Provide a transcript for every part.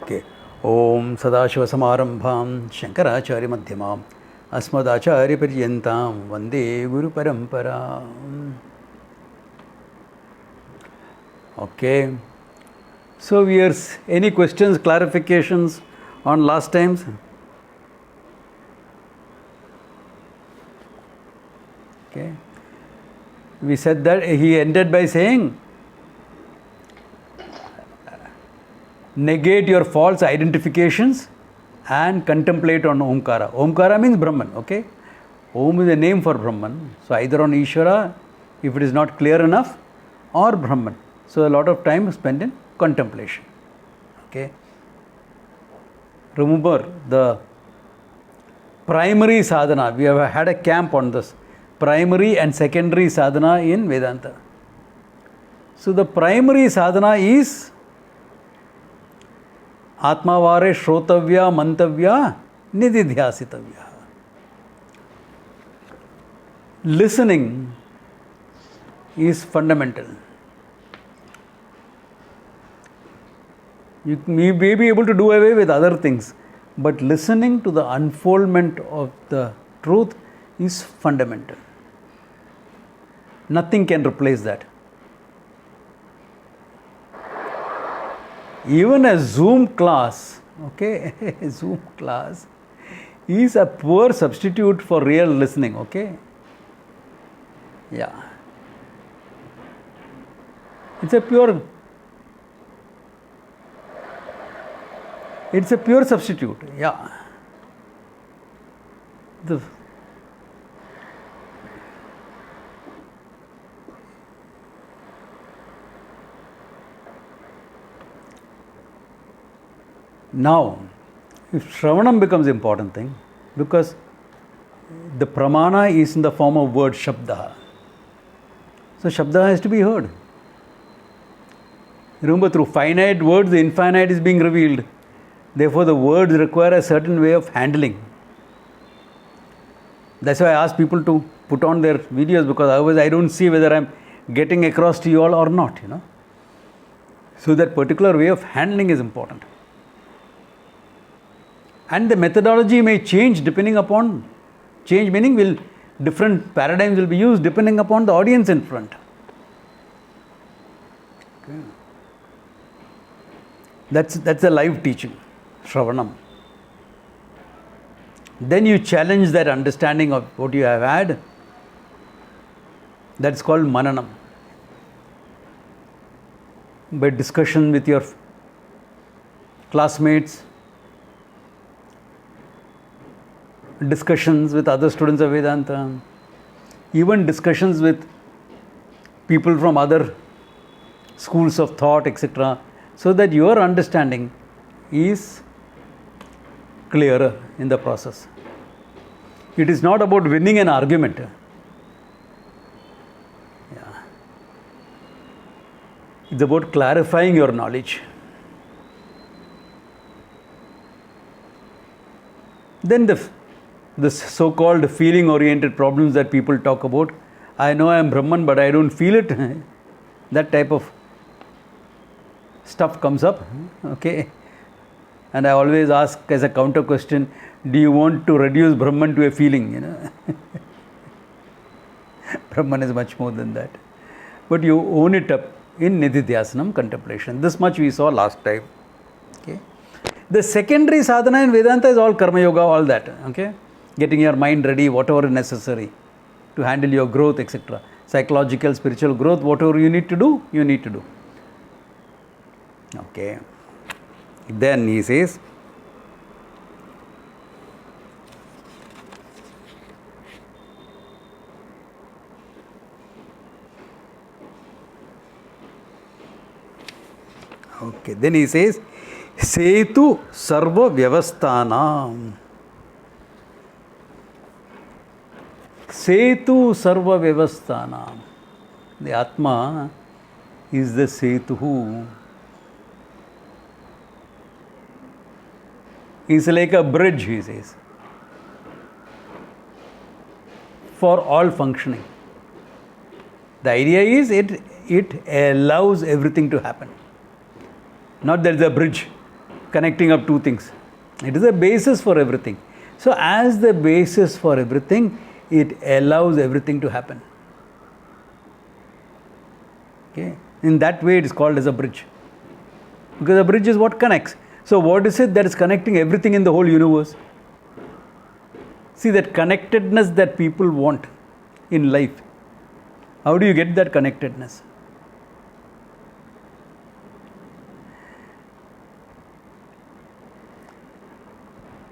Okay. Om Sadashivasamarambham Shankaracharya-madhyamam Asmadacharya-paryantam Vande Guru-paramparam. Okay. So viewers, any questions, clarifications on last times? Okay. We said that he ended by saying, negate your false identifications and contemplate on Omkara. Omkara means Brahman, okay? Om is a name for Brahman. So either on Ishvara, if it is not clear enough, or Brahman. So a lot of time spent in contemplation. Okay? Remember the primary sadhana. We have had a camp on this. Primary and secondary sadhana in Vedanta. So the primary sadhana is Atmavare Shrotavya Mantavya Nididhyasitavya. Listening is fundamental. You may be able to do away with other things, but listening to the unfoldment of the truth is fundamental. Nothing can replace that. Even a Zoom class, okay, Zoom class is a poor substitute for real listening, okay? Yeah. It's a pure substitute, yeah. Now, if Shravanam becomes an important thing, because the pramana is in the form of word Shabda. So Shabda has to be heard. Remember, through finite words, the infinite is being revealed. Therefore, the words require a certain way of handling. That's why I ask people to put on their videos, because otherwise I don't see whether I'm getting across to you all or not, you know. So that particular way of handling is important. And the methodology may change depending upon, change meaning different paradigms will be used depending upon the audience in front. Okay. That's a live teaching, Shravanam. Then you challenge that understanding of what you have had. That's called Mananam. By discussion with your classmates, discussions with other students of Vedanta, even discussions with people from other schools of thought, etc., so that your understanding is clearer in the process. It is not about winning an argument. Yeah. It's about clarifying your knowledge. Then the so-called feeling-oriented problems that people talk about. I know I am Brahman, but I don't feel it. That type of stuff comes up. Okay. And I always ask as a counter question, do you want to reduce Brahman to a feeling? You know? Brahman is much more than that. But you own it up in Nididhyasanam contemplation. This much we saw last time. Okay. The secondary sadhana in Vedanta is all karma yoga, all that. Okay. Getting your mind ready, whatever is necessary to handle your growth, etc. Psychological, spiritual growth, whatever you need to do, you need to do. Okay. Then he says, okay, then he says, Setu Sarva Vyavasthanam. Setu Sarva Vyavasthanam. The Atma is the Setu. Is like a bridge, he says, for all functioning. The idea is it allows everything to happen. Not that the bridge connecting up two things. It is a basis for everything. So as the basis for everything, it allows everything to happen. Okay? In that way, it is called as a bridge. Because a bridge is what connects. So what is it that is connecting everything in the whole universe? See, that connectedness that people want in life. How do you get that connectedness?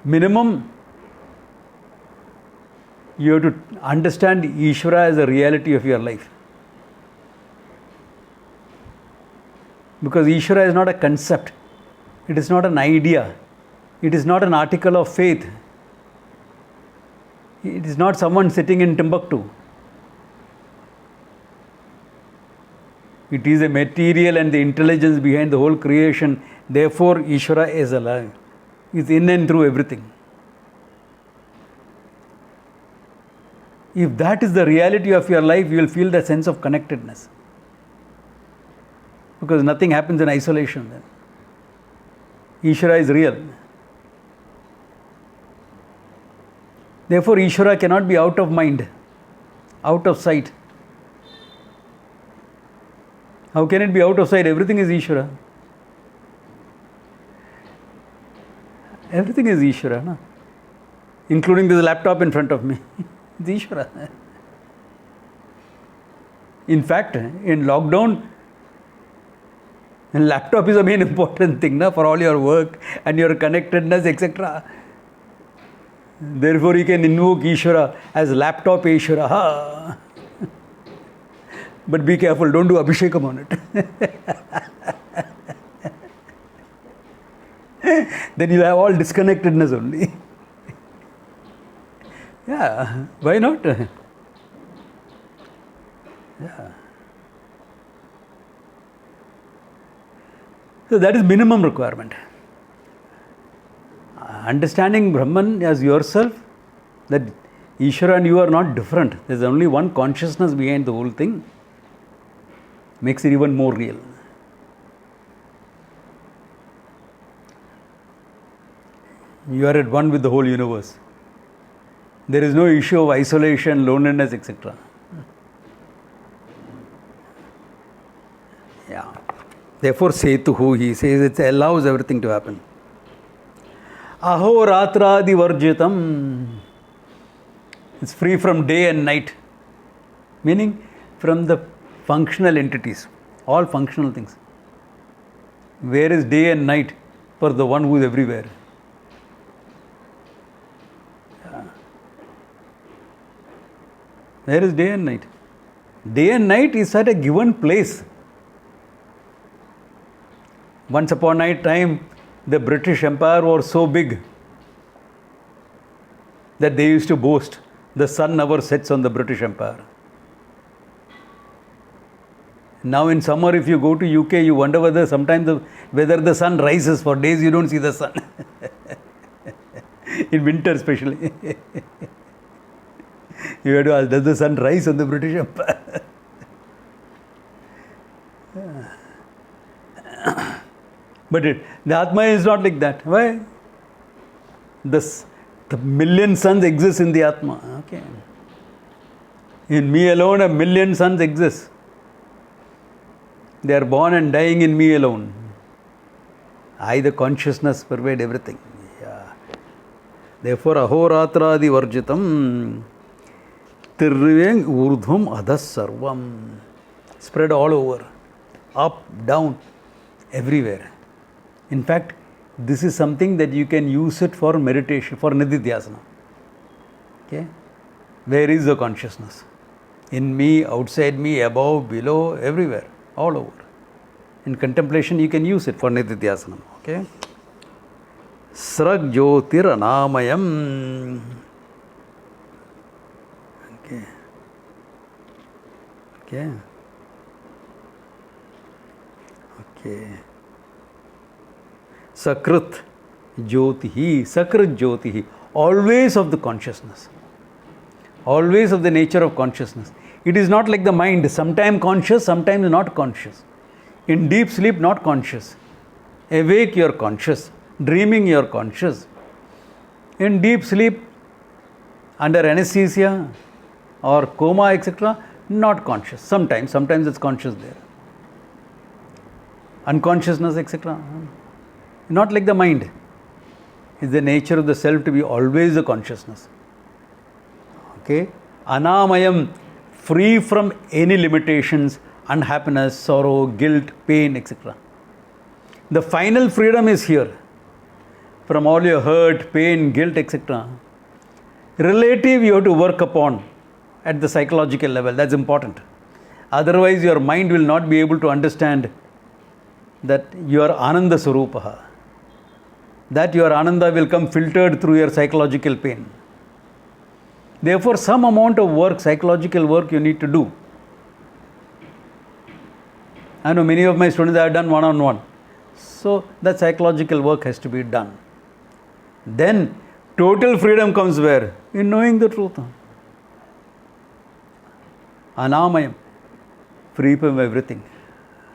Minimum, you have to understand Ishvara as a reality of your life. Because Ishvara is not a concept. It is not an idea. It is not an article of faith. It is not someone sitting in Timbuktu. It is a material and the intelligence behind the whole creation. Therefore, Ishvara is alive. Is in and through everything. If that is the reality of your life, you will feel the sense of connectedness. Because nothing happens in isolation then. Ishvara is real. Therefore, Ishvara cannot be out of mind, out of sight. How can it be out of sight? Everything is Ishvara. Everything is Ishvara, no? Including this laptop in front of me. It's Ishvara. In fact, in lockdown, laptop is a main important thing, na, for all your work and your connectedness, etc. Therefore, you can invoke Ishvara as laptop Ishvara. Ha. But be careful, don't do Abhishekam on it. Then you'll have all disconnectedness only. Yeah, why not? Yeah. So that is minimum requirement. Understanding Brahman as yourself, that Ishvara and you are not different. There is only one consciousness behind the whole thing. Makes it even more real. You are at one with the whole universe. There is no issue of isolation, loneliness, etc. Yeah. Therefore, Setuhu, he says, it allows everything to happen. Ahoratradi varjitam. It's free from day and night. Meaning, from the functional entities, all functional things. Where is day and night for the one who is everywhere? Where is day and night? Day and night is at a given place. Once upon a time, the British Empire was so big that they used to boast the sun never sets on the British Empire. Now in summer, if you go to UK, you wonder whether sometimes whether the sun rises. For days you don't see the sun. In winter especially. You have to ask, does the sun rise on the British Empire? But the Atma is not like that. Why? The million suns exist in the Atma. Okay. In me alone, a million suns exist. They are born and dying in me alone. I, the consciousness, pervade everything. Yeah. Therefore, ahoratradi varjitam tirveng urdhvam adhas sarvam. Spread all over. Up, down, everywhere. In fact, this is something that you can use it for meditation, for nididhyasana. Okay? Where is the consciousness? In me, outside me, above, below, everywhere. All over. In contemplation, you can use it for nididhyasana. Okay? Srag jyotir anamayam. Okay. Okay. Okay. Sakrit jyotihi. Sakrit jyotihi. Always of the consciousness. Always of the nature of consciousness. It is not like the mind, sometimes conscious, sometimes not conscious. In deep sleep, not conscious. Awake, you are conscious. Dreaming, you are conscious. In deep sleep, under anesthesia or coma, etc., not conscious. Sometimes it's conscious there. Unconsciousness, etc. Not like the mind. It's the nature of the self to be always a consciousness. Okay? Anamayam, free from any limitations, unhappiness, sorrow, guilt, pain, etc. The final freedom is here. From all your hurt, pain, guilt, etc. Relative you have to work upon at the psychological level. That's important. Otherwise your mind will not be able to understand that you are Ananda Swarupaha. That your Ananda will come filtered through your psychological pain. Therefore, some amount of work, psychological work you need to do. I know many of my students have done one-on-one. So, that psychological work has to be done. Then, total freedom comes where? In knowing the truth. Anamayam, free from everything.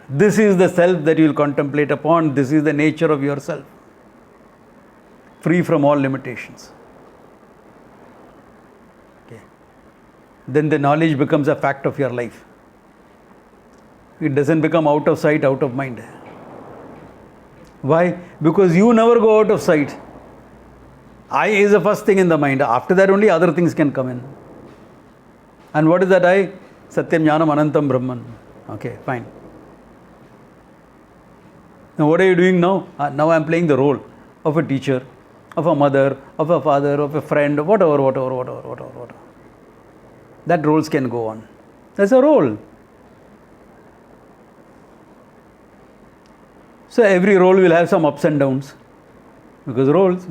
This is the self that you will contemplate upon. This is the nature of yourself. Free from all limitations. Okay. Then the knowledge becomes a fact of your life. It doesn't become out of sight, out of mind. Why? Because you never go out of sight. I is the first thing in the mind. After that only other things can come in. And what is that I? Satyam Jnanam Anantam Brahman. Okay, fine. Now what are you doing now? Now I am playing the role of a teacher, of a mother, of a father, of a friend, whatever. That roles can go on. That's a role. So every role will have some ups and downs. Because roles.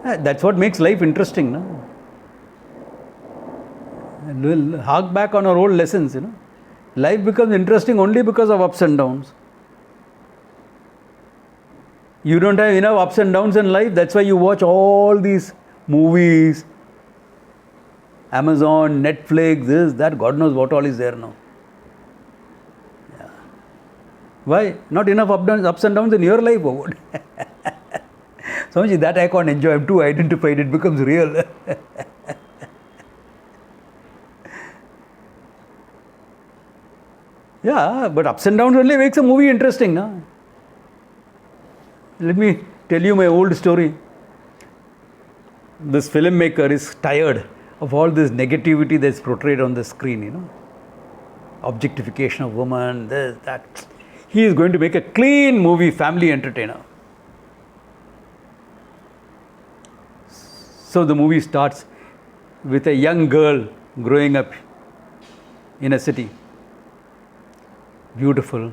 That's what makes life interesting. No? And we'll hark back on our old lessons. Life becomes interesting only because of ups and downs. You don't have enough ups and downs in life. That's why you watch all these movies, Amazon, Netflix, this, that, God knows what all is there now. Yeah. Why? Not enough ups and downs in your life or what? Swamiji, that I can't enjoy. I'm too identified. It becomes real. Yeah, but ups and downs only makes a movie interesting. Huh? Let me tell you my old story. This filmmaker is tired of all this negativity that's portrayed on the screen, Objectification of women, this, that. He is going to make a clean movie, family entertainer. So the movie starts with a young girl growing up in a city. Beautiful,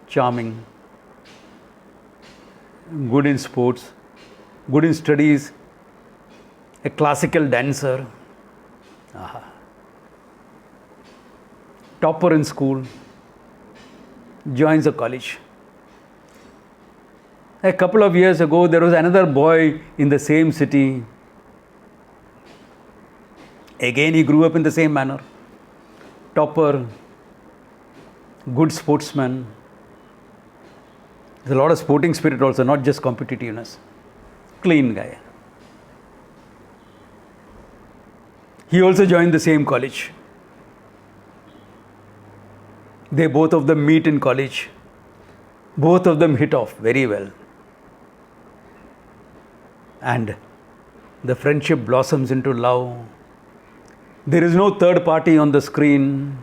charming, good in sports, good in studies, a classical dancer, topper in school, joins a college. A couple of years ago, there was another boy in the same city. Again, he grew up in the same manner. Topper, good sportsman. There's a lot of sporting spirit also, not just competitiveness. Clean guy. He also joined the same college. They both of them meet in college. Both of them hit off very well. And the friendship blossoms into love. There is no third party on the scene.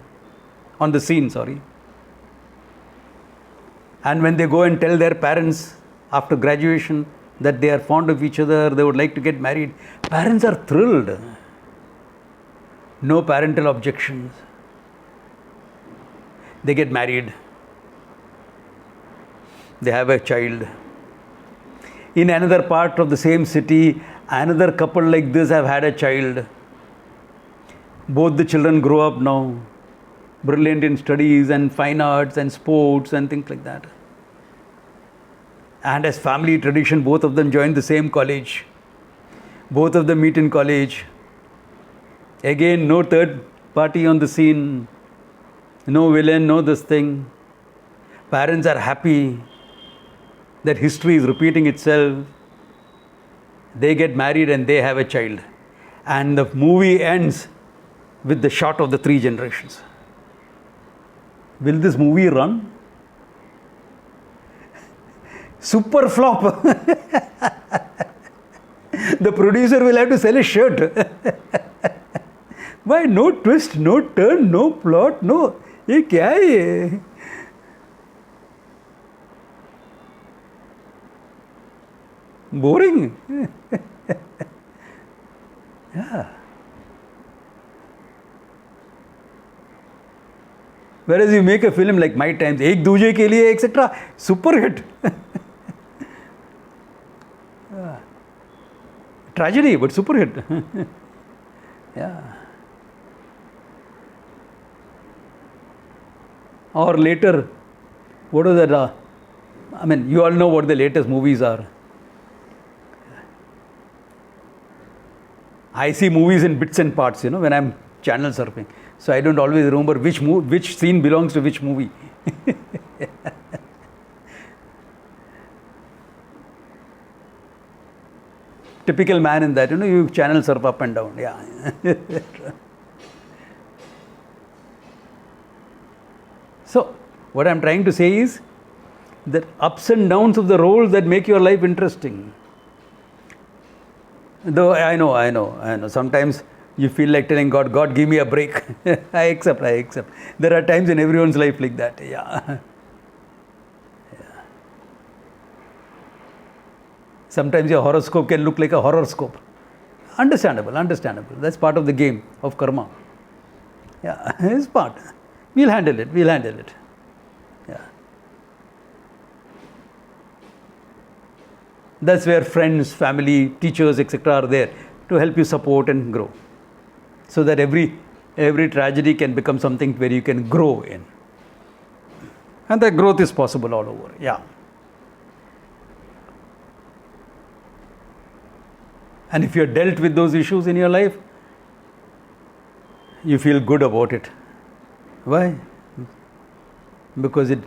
And when they go and tell their parents after graduation that they are fond of each other, they would like to get married, parents are thrilled. No parental objections. They get married. They have a child. In another part of the same city, another couple like this have had a child. Both the children grow up now, brilliant in studies and fine arts and sports and things like that. And as family tradition, both of them join the same college. Both of them meet in college. Again, no third party on the scene. No villain, no this thing. Parents are happy. that history is repeating itself. They get married and they have a child. And the movie ends with the shot of the 3 generations. Will this movie run? Super flop. The producer will have to sell a shirt. Why? No twist, no turn, no plot, no. ये क्या है ये? Boring. Yeah. Whereas you make a film like My Times, एक दूजे के लिए, etc. Super hit. Tragedy, but super hit. Yeah. Or later, what was that? I mean, you all know what the latest movies are. I see movies in bits and parts, when I'm channel surfing. So I don't always remember which scene belongs to which movie. Typical man in that, you channel surf up and down. Yeah. So, what I'm trying to say is that ups and downs of the roles that make your life interesting. Though I know. Sometimes you feel like telling God, God, give me a break. I accept. There are times in everyone's life like that. Yeah. Sometimes your horoscope can look like a horoscope. Understandable. That's part of the game of karma. Yeah, it's part. We'll handle it. Yeah. That's where friends, family, teachers, etc. are there to help you support and grow. So that every tragedy can become something where you can grow in. And that growth is possible all over. Yeah. And if you have dealt with those issues in your life, you feel good about it. Why? Because it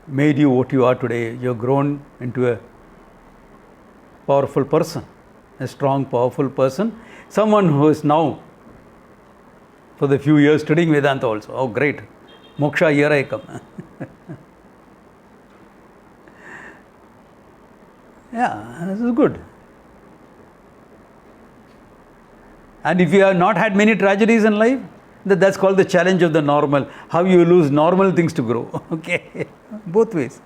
made you what you are today. You've grown into a powerful person, a strong, powerful person. Someone who is now, for the few years, studying Vedanta also. Oh, great. Moksha, here I come. Yeah, this is good. And if you have not had many tragedies in life, that's called the challenge of the normal. How you lose normal things to grow. Okay, both ways.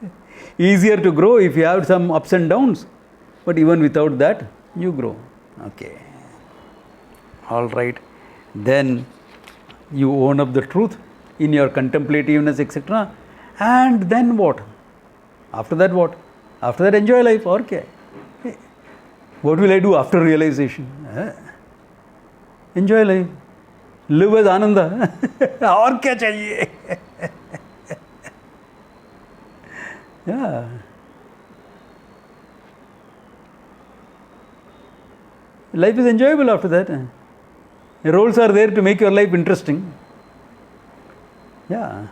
Easier to grow if you have some ups and downs, but even without that, you grow. Okay. All right. Then you own up the truth in your contemplativeness, etc. And then what? After that, what? After that, enjoy life. Okay. What will I do after realization? Enjoy life. Live with Ananda. और क्या चाहिए? Yeah. Life is enjoyable after that. The roles are there to make your life interesting. Yeah.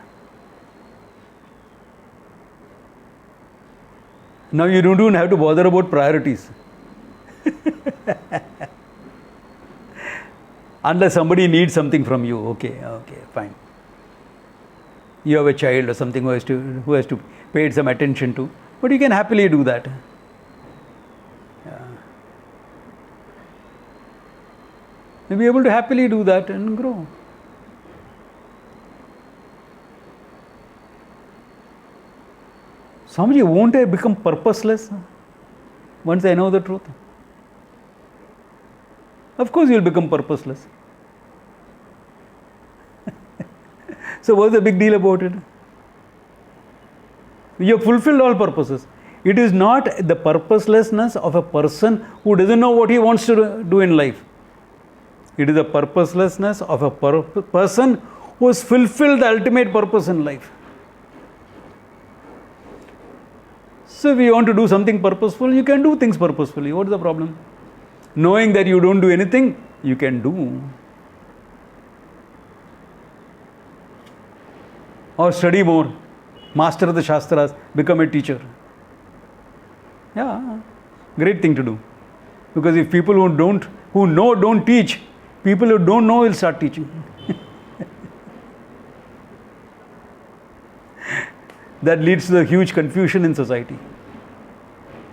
Now you don't even have to bother about priorities. Unless somebody needs something from you, okay, fine. You have a child or something who has to pay some attention to, but you can happily do that. Yeah. You'll be able to happily do that and grow. Swamiji, won't I become purposeless once I know the truth? Of course you will become purposeless. So what's the big deal about it? You have fulfilled all purposes. It is not the purposelessness of a person who doesn't know what he wants to do in life. It is the purposelessness of a person who has fulfilled the ultimate purpose in life. So if you want to do something purposeful, you can do things purposefully. What is the problem? Knowing that you don't do anything, you can do. Or study more, master the Shastras, become a teacher. Yeah, great thing to do. Because if people who know don't teach, people who don't know will start teaching. That leads to a huge confusion in society.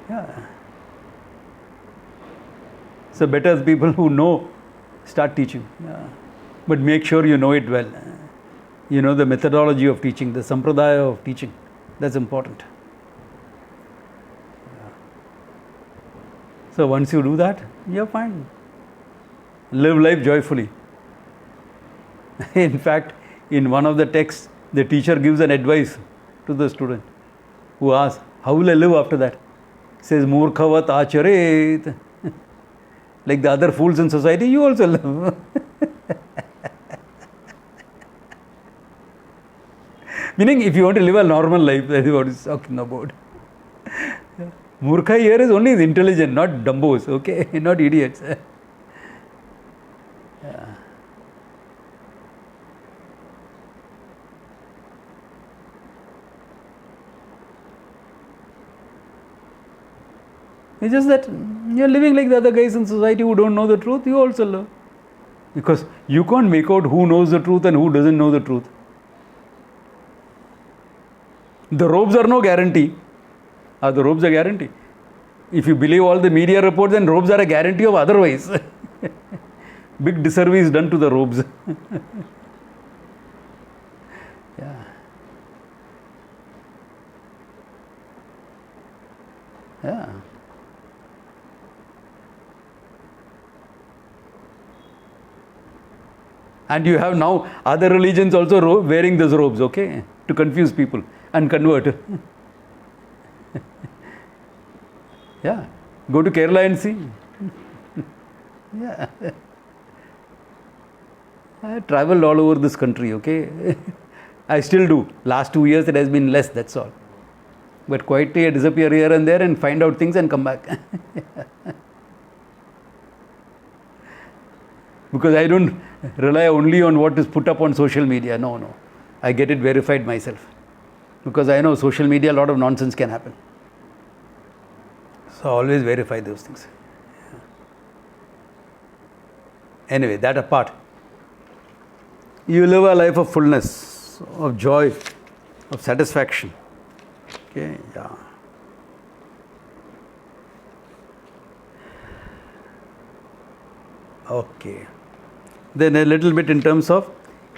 Yeah. So better people who know start teaching. Yeah. But make sure you know it well. You know the methodology of teaching, the sampradaya of teaching. That's important. Yeah. So once you do that, you're fine. Live life joyfully. In fact, in one of the texts, the teacher gives an advice to the student who asks, how will I live after that? Says, Murkhavat acharet. Like the other fools in society, you also live. Meaning, if you want to live a normal life, that is what he's talking about. Murkha here is only intelligent, not dumbos, okay? Not idiots. Yeah. It's just that you're living like the other guys in society who don't know the truth, you also live. Because you can't make out who knows the truth and who doesn't know the truth. The robes are no guarantee. Are the robes a guarantee? If you believe all the media reports, then robes are a guarantee of otherwise. Big disservice done to the robes. Yeah. Yeah. And you have now other religions also wearing those robes, okay, to confuse people and convert. Yeah, go to Kerala and see. Yeah. I traveled all over this country, okay. I still do. Last 2 years it has been less, that's all. But quietly I disappear here and there and find out things and come back. Because I don't rely only on what is put up on social media. No. I get it verified myself. Because I know social media, a lot of nonsense can happen. So always verify those things. Anyway, that apart. You live a life of fullness, of joy, of satisfaction. Okay, yeah. Okay. Then a little bit in terms of,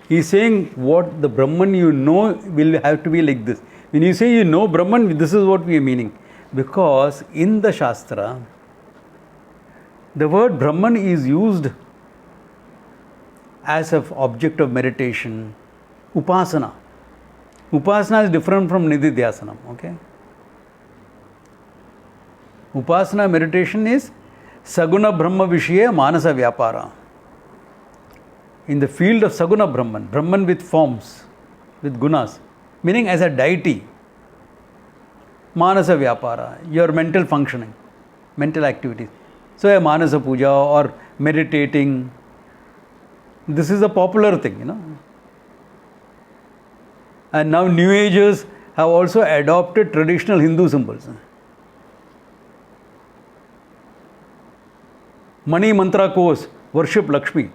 he's saying what the Brahman you know will have to be like this. When you say you know Brahman, this is what we are meaning. Because in the Shastra, the word Brahman is used as an object of meditation, upasana. Upasana is different from nididhyasanam, okay? Upasana meditation is Saguna Brahma Vishaya Manasa Vyapara. In the field of Saguna Brahman, Brahman with forms, with gunas, meaning as a deity. Manasa Vyapara, your mental functioning, mental activities. So a Manasa Puja or meditating, this is a popular thing, you know. And now New Agers have also adopted traditional Hindu symbols. Mani Mantra course, worship Lakshmi.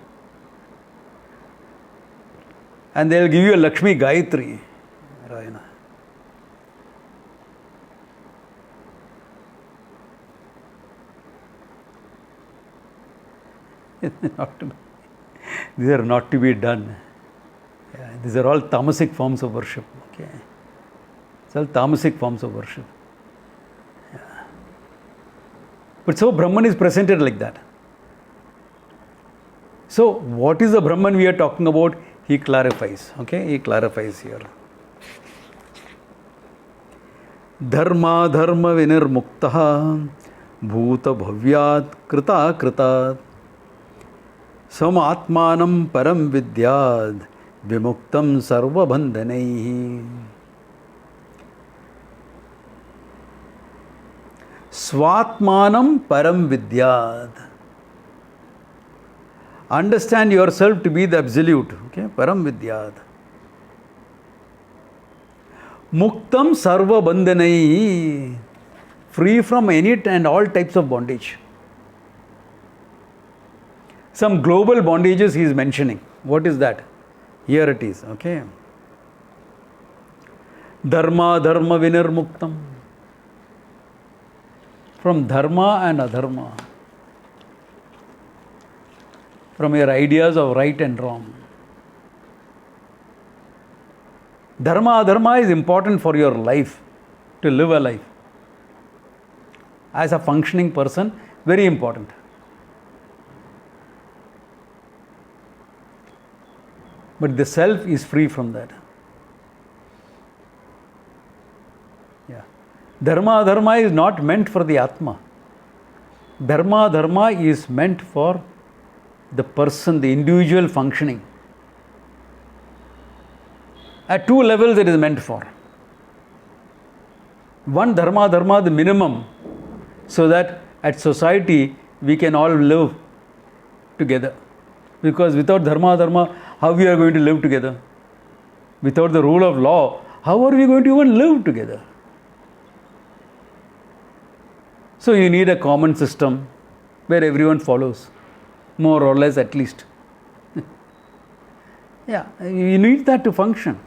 And they will give you a Lakshmi Gayatri. These are not to be done. Yeah, these are all tamasic forms of worship. Okay, it's all tamasic forms of worship. Yeah. But so Brahman is presented like that. So what is the Brahman we are talking about? He clarifies. Okay, he clarifies here. Dharma dharma vinirmuktaha bhuta bhavyat krita krita sam atmanam param vidyad vimuktam sarva bandhanaihi. Swatmanam param vidyad. Understand yourself to be the absolute. Okay, param vidyad. Muktam sarva bandhanaihi. free from any and all types of bondage. Some global bondages he is mentioning. What is that? Here it is, okay. Dharma dharma vinirmuktam. From dharma and adharma. From your ideas of right and wrong. Dharma adharma is important for your life, to live a life. As a functioning person, very important. But the self is free from that. Yeah. Dharma adharma is not meant for the Atma. Dharma dharma is meant for the person, the individual functioning. At two levels it is meant for. One, dharma dharma, the minimum, so that at society we can all live together. Because without dharma dharma, how we are going to live together? Without the rule of law, how are we going to even live together? So you need a common system where everyone follows, more or less at least. Yeah, you need that to function.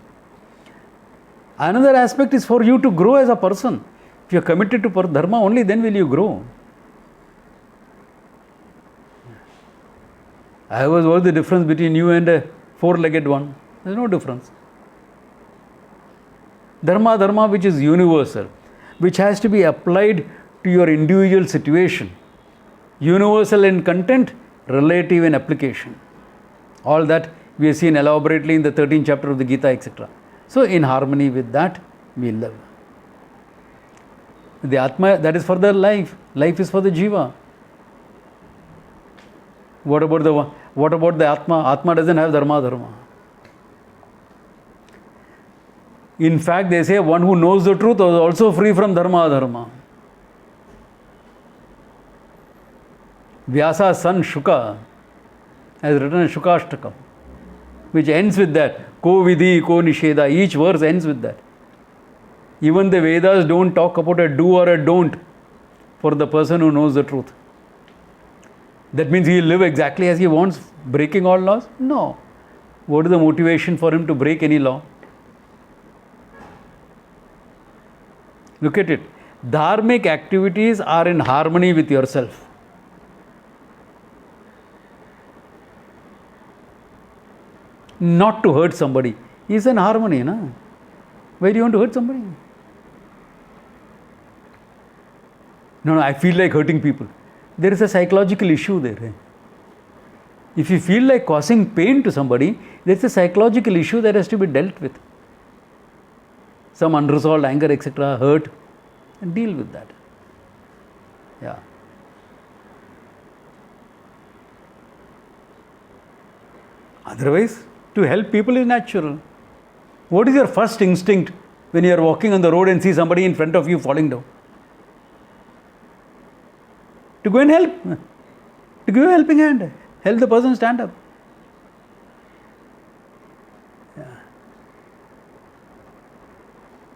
Another aspect is for you to grow as a person. If you are committed to dharma, only then will you grow. What's the difference between you and a four-legged one? There is no difference. Dharma dharma, which is universal, which has to be applied to your individual situation. Universal in content, relative in application. All that we have seen elaborately in the 13th chapter of the Gita, etc. So in harmony with that, we live. The Atma, that is for the life. Life is for the Jiva. What about the Atma? Atma doesn't have dharma dharma. In fact, they say one who knows the truth is also free from dharma dharma. Vyasa's son Shuka has written a Shukashtakam, which ends with that. Ko vidhi, ko nisheda. Each verse ends with that. Even the Vedas don't talk about a do or a don't for the person who knows the truth. That means he will live exactly as he wants, breaking all laws? No. What is the motivation for him to break any law? Look at it. Dharmic activities are in harmony with yourself. Not to hurt somebody. He is in harmony, na? Why do you want to hurt somebody? No, I feel like hurting people. There is a psychological issue there. If you feel like causing pain to somebody, there is a psychological issue that has to be dealt with. Some unresolved anger, etc., hurt, and deal with that. Yeah. Otherwise, to help people is natural. What is your first instinct when you are walking on the road and see somebody in front of you falling down? To go and help. To give a helping hand. Help the person stand up. Yeah.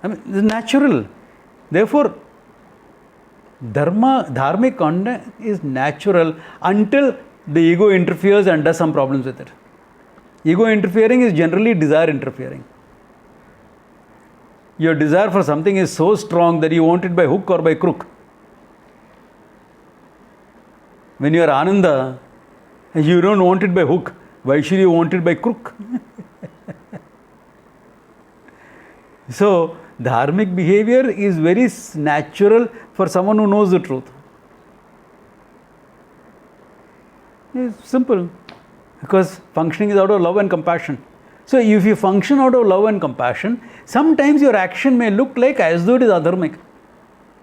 I mean, it's natural. Therefore, dharmic conduct is natural until the ego interferes and does some problems with it. Ego interfering is generally desire interfering. Your desire for something is so strong that you want it by hook or by crook. When you are Ananda, you don't want it by hook. Why should you want it by crook? So, dharmic behavior is very natural for someone who knows the truth. It's simple. Because functioning is out of love and compassion. So, if you function out of love and compassion, sometimes your action may look like as though it is adharmic.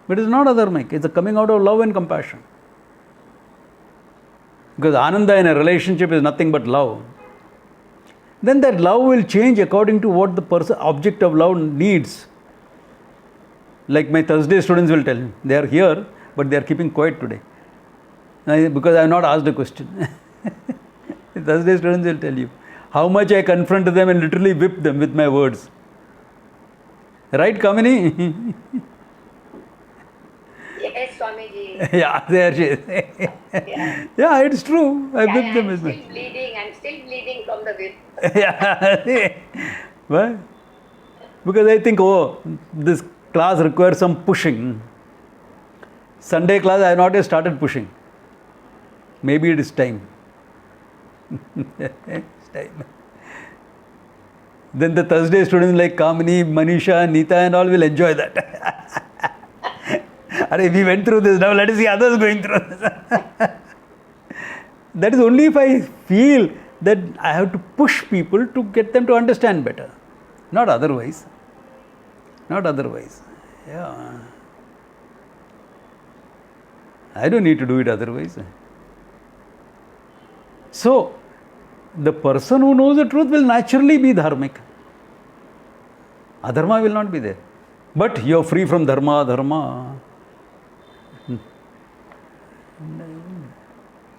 But it is not adharmic. It's coming out of love and compassion. Because Ananda in a relationship is nothing but love. Then that love will change according to what the object of love needs. Like my Thursday students will tell me, they are here, but they are keeping quiet today. Because I have not asked a question. Thursday students will tell you how much I confront them and literally whip them with my words. Right, Kamini? Yes. Yes, Swamiji. Yeah, there she is. Yeah. Yeah, it's true. I've Yeah, been them I'm as well. still bleeding. I'm still bleeding from the whip. Yeah. Why? Because I think, oh, this class requires some pushing. Sunday class, I have not yet started pushing. Maybe it is time. It's time. Then the Thursday students like Kamini, Manisha, Neeta and all will enjoy that. Arey, we went through this, now let us see others going through this. That is only if I feel that I have to push people to get them to understand better. Not otherwise. Not otherwise. Yeah. I don't need to do it otherwise. So, the person who knows the truth will naturally be dharmic. Adharma will not be there. But you are free from dharma.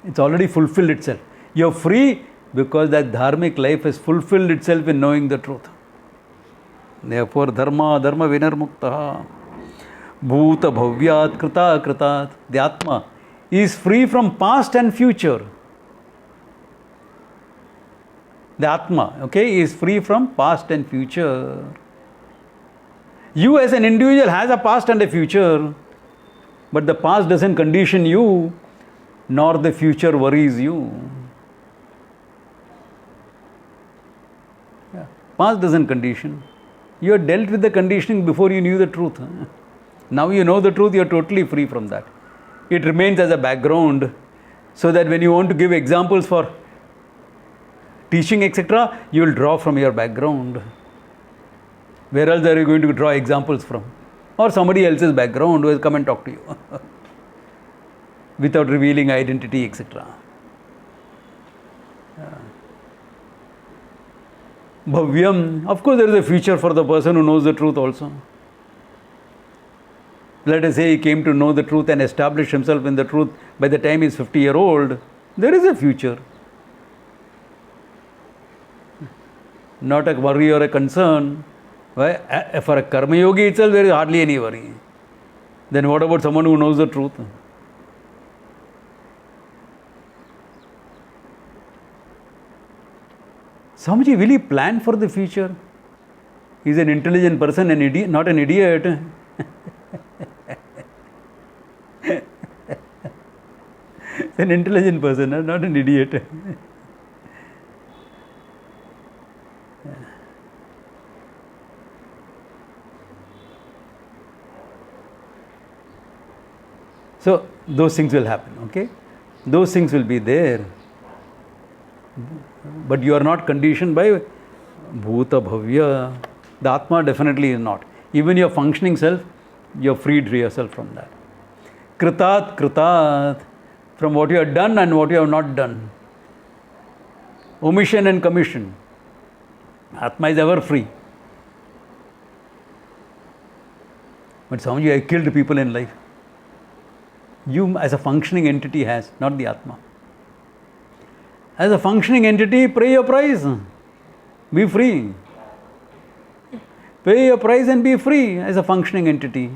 It's already fulfilled itself. You are free because that dharmic life has fulfilled itself in knowing the truth. Therefore, dharma vinarmukta. Bhuta bhavyat krita kritat. The Atma is free from past and future. The Atma, okay, is free from past and future. You as an individual has a past and a future, but the past doesn't condition you, nor the future worries you. Yeah. Past doesn't condition. You had dealt with the conditioning before you knew the truth. Now you know the truth, you are totally free from that. It remains as a background, so that when you want to give examples for teaching, etc., you will draw from your background. Where else are you going to draw examples from? Or somebody else's background who has come and talked to you without revealing identity, etc. Bhavyam, of course there is a future for the person who knows the truth also. Let us say he came to know the truth and establish himself in the truth by the time he is 50-year-old. There is a future. Not a worry or a concern. Why? For a karma yogi itself, there is hardly any worry. Then what about someone who knows the truth? Swamiji, will he plan for the future? He is an intelligent person, an idiot, not an idiot. An intelligent person, not an idiot. So, those things will happen, okay? Those things will be there. But you are not conditioned by Bhuta Bhavya. The Atma definitely is not. Even your functioning self, you are freed yourself from that. Kritat, from what you have done and what you have not done. Omission and commission. Atma is ever free. But Swamiji, I killed people in life. You as a functioning entity has, not the Atma. As a functioning entity, pay your price. Be free. Pay your price and be free as a functioning entity.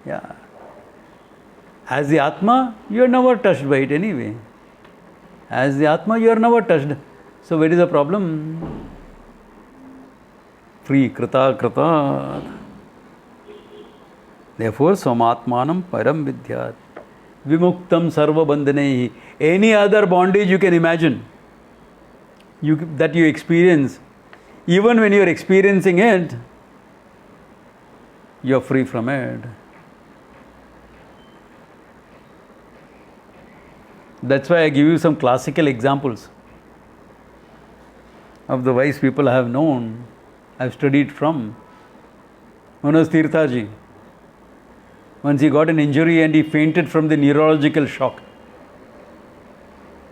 Yeah. As the Atma, you are never touched by it anyway. As the Atma, you are never touched. So where is the problem? Free, krita. Therefore, Swamatmanam param vidyat. Vimuktam sarva bandhanehi. Any other bondage you can imagine that you experience, even when you are experiencing it, you are free from it. That's why I give you some classical examples of the wise people I have known, I have studied from. One was Tirthaji. Once he got an injury and he fainted from the neurological shock.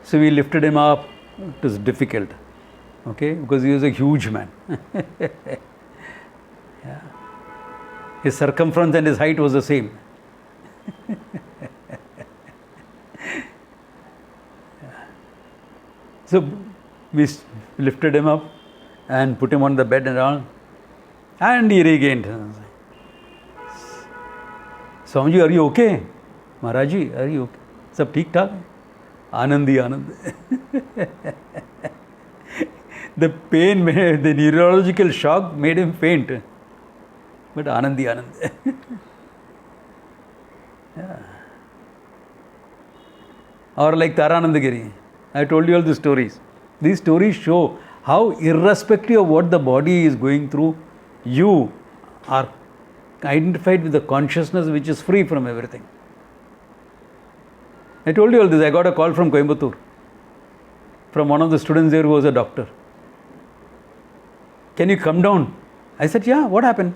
So we lifted him up. It was difficult, okay, because he was a huge man. Yeah. His circumference and his height was the same. So we lifted him up and put him on the bed and all, and he regained. Swami ji, are you okay? Maharaj ji, are you okay? सब ठीक ठाक है? आनंद ही आनंद. The pain, the neurological shock made him faint. But Anand he Anand. Yeah. Or like Tarananda Giri. I told you all the stories. These stories show how, irrespective of what the body is going through, you are identified with the consciousness which is free from everything. I told you all this. I got a call from Coimbatore, from one of the students there who was a doctor. Can you come down? I said, yeah, what happened?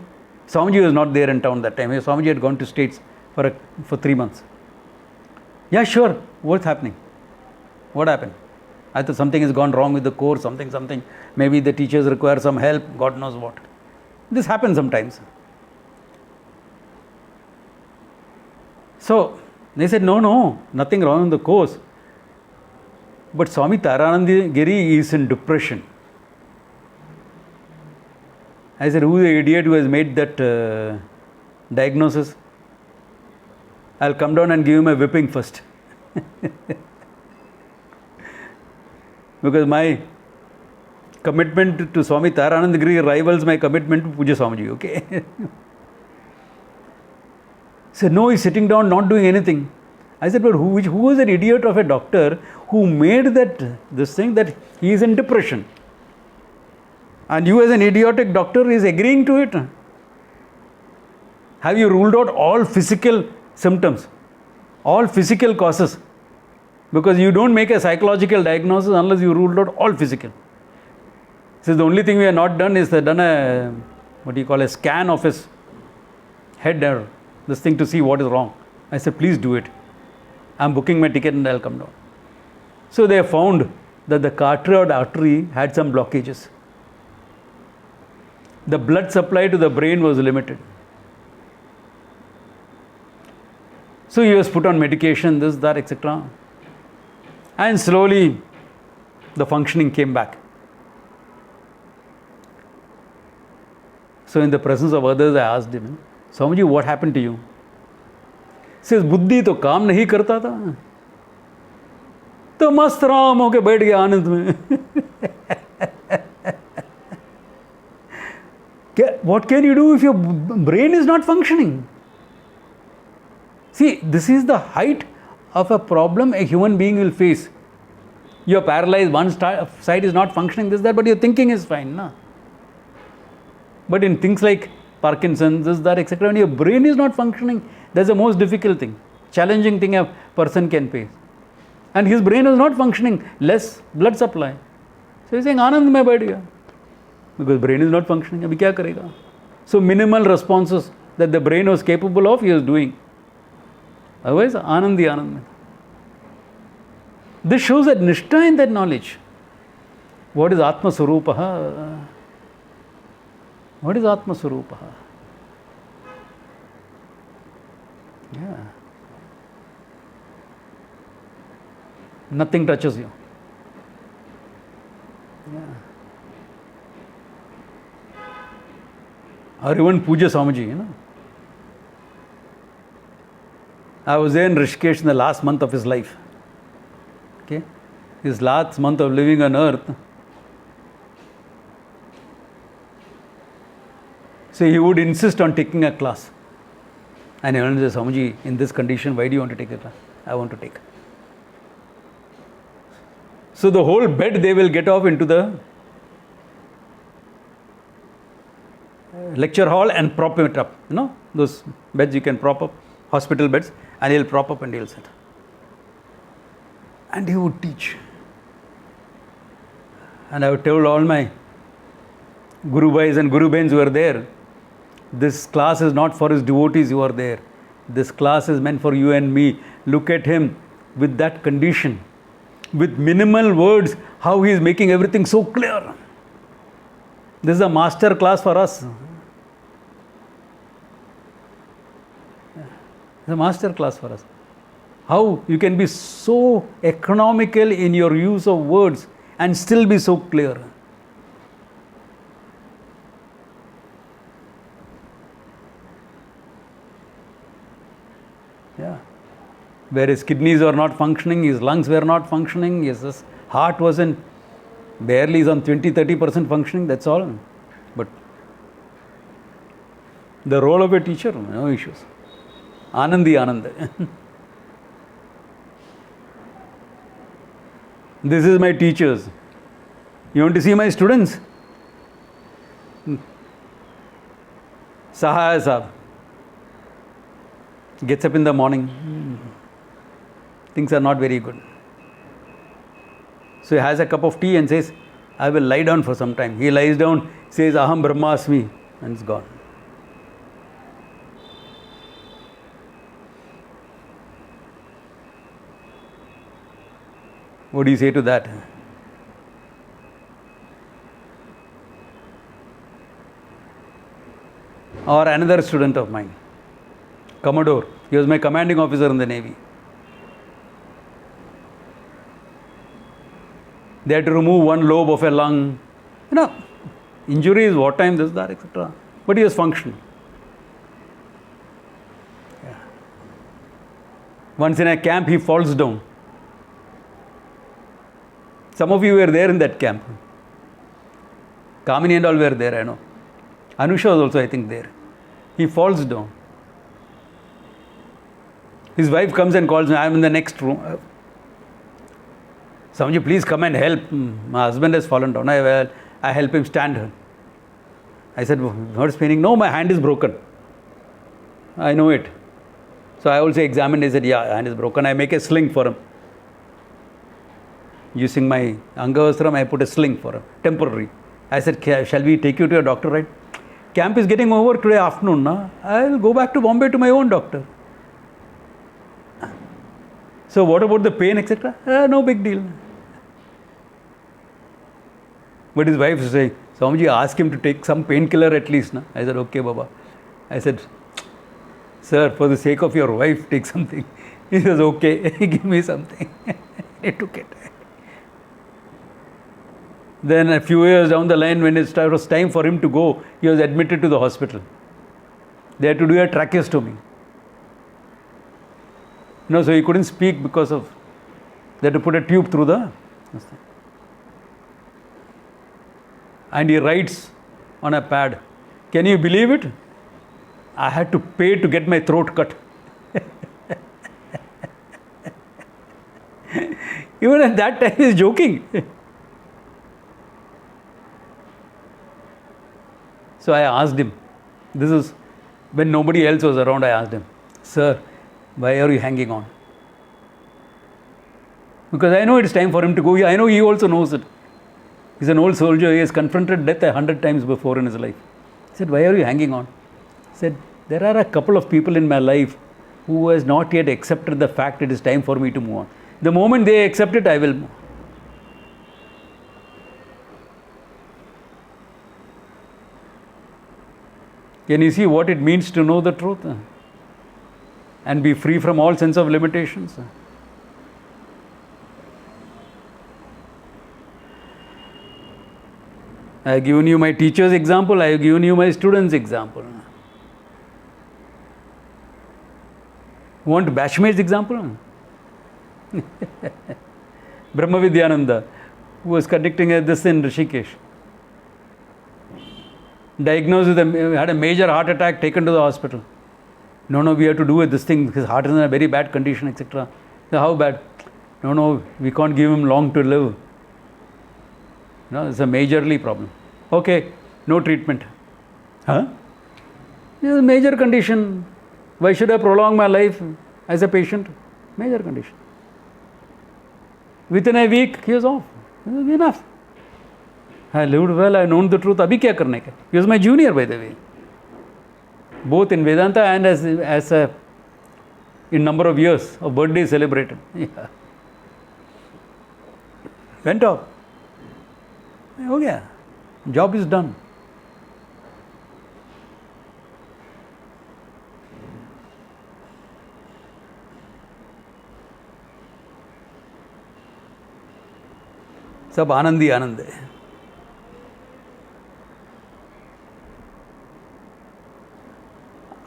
Swamiji was not there in town that time. Swamiji had gone to States for 3 months. Yeah, sure. What's happening? What happened? I thought something has gone wrong with the course, something. Maybe the teachers require some help, God knows what. This happens sometimes. So, they said, no, nothing wrong in the course. But Swami Tarananda Giri is in depression. I said, who is the idiot who has made that diagnosis? I'll come down and give him a whipping first. Because my commitment to Swami Tarananda Giri rivals my commitment to Puja Swamiji, okay? So, no, he's sitting down, not doing anything. I said, but who was an idiot of a doctor who made this thing that he is in depression? And you as an idiotic doctor is agreeing to it. Have you ruled out all physical symptoms, all physical causes? Because you don't make a psychological diagnosis unless you ruled out all physical. So the only thing we have not done is done a scan of his head or this thing to see what is wrong. I said, please do it. I'm booking my ticket and I'll come down. So they found that the carotid artery had some blockages. The blood supply to the brain was limited. So he was put on medication, this, that, etc. And slowly the functioning came back. So in the presence of others, I asked him, Swamiji, what happened to you? He says, बुद्धि तो काम नहीं करता था, तो मस्त राम होके बैठ गया आनंद में. What can you do if your brain is not functioning? See, this is the height of a problem a human being will face. You are paralyzed, one side is not functioning, this, that, but your thinking is fine. No? But in things like Parkinson's, this, that, etc., when your brain is not functioning, that's the most difficult thing, challenging thing a person can face. And his brain is not functioning, less blood supply. So he's saying, Anand mein baith gaya. Because brain is not functioning, abhi kya karega? So minimal responses that the brain was capable of, he was doing. Otherwise, Anand hi Anand mein. This shows that Nishtha in that knowledge. What is Atma Swarupaha? What is Atma Swarupaha? Yeah. Nothing touches you. Yeah. Or even Puja Swamiji, you know. I was there in Rishikesh in the last month of his life. Okay? His last month of living on earth. So he would insist on taking a class. And everyone says, Swamiji, in this condition, why do you want to take a class? I want to take. So the whole bed they will get off into the lecture hall and prop it up. You know, those beds you can prop up, hospital beds, and he'll prop up and he'll sit. And he would teach. And I would tell all my Guru Bhais and Guru Bens who were there, this class is not for his devotees who are there. This class is meant for you and me. Look at him with that condition. With minimal words, how he is making everything so clear. This is a master class for us. It's a master class for us. How you can be so economical in your use of words and still be so clear. Yeah. Where his kidneys were not functioning, his lungs were not functioning, his heart wasn't, barely is on 20-30% functioning, that's all. But the role of a teacher, no issues. Anandi Anand. This is my teachers. You want to see my students? Sahaya Sahab gets up in the morning. Things are not very good. So he has a cup of tea and says, I will lie down for some time. He lies down, says, Aham Brahmasmi, and it's gone. What do you say to that? Or another student of mine, Commodore. He was my commanding officer in the Navy. They had to remove one lobe of a lung. Injuries, wartime, this, that, etc. But he was functioning. Yeah. Once in a camp, he falls down. Some of you were there in that camp. Kamini and all were there, I know. Anusha was also, I think, there. He falls down. His wife comes and calls me, I am in the next room. Swamiji, please come and help. My husband has fallen down. I help him stand. I said, what's paining? No, my hand is broken. I know it. So I also examined. He said, yeah, hand is broken. I make a sling for him. Using my Angavastram, I put a sling for him, temporary. I said, shall we take you to a doctor, right? Camp is getting over today afternoon. I will go back to Bombay to my own doctor. So what about the pain, etc.? No big deal. But his wife was saying, Swamiji, ask him to take some painkiller at least. I said, okay, Baba. I said, sir, for the sake of your wife, take something. He says, okay, give me something. He took it. Then a few years down the line, when it was time for him to go, he was admitted to the hospital. They had to do a tracheostomy. So he couldn't speak because of, they had to put a tube through the, and he writes on a pad, can you believe it? I had to pay to get my throat cut. Even at that time he is joking. So I asked him, this is when nobody else was around, I asked him, sir, why are you hanging on? Because I know it's time for him to go. I know he also knows it. He's an old soldier. He has confronted death 100 times before in his life. He said, why are you hanging on? He said, there are a couple of people in my life who has not yet accepted the fact it is time for me to move on. The moment they accept it, I will move. Can you see what it means to know the truth? And be free from all sense of limitations? I have given you my teacher's example, I have given you my student's example. Want batchmate's example? Brahma Vidyananda, who was conducting this in Rishikesh. Diagnosed with had a major heart attack, taken to the hospital. No, we have to do with this thing. His heart is in a very bad condition, etc. So how bad? No, we can't give him long to live. It's a majorly problem. Okay, no treatment. It's a major condition. Why should I prolong my life as a patient? Major condition. Within a week, he was off. Enough. I lived well, I known the truth. Abhi kya karne ka? He was my junior, by the way. Both in Vedanta and as a in number of years of birthdays celebrated. Yeah. Went off. हो गया. Job is done. सब आनंदी आनंद है.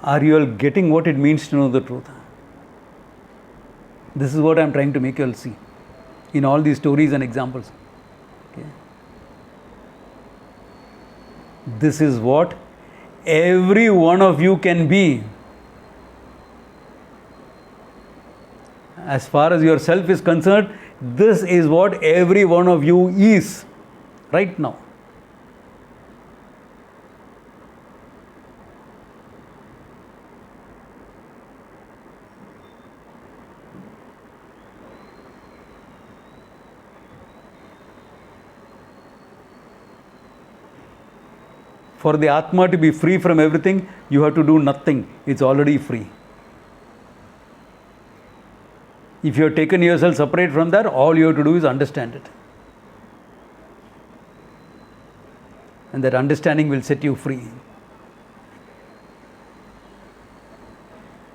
Are you all getting what it means to know the truth? This is what I am trying to make you all see in all these stories and examples. Okay. This is what every one of you can be. As far as yourself is concerned, this is what every one of you is right now. For the Atma to be free from everything, you have to do nothing. It's already free. If you have taken yourself separate from that, all you have to do is understand it. And that understanding will set you free.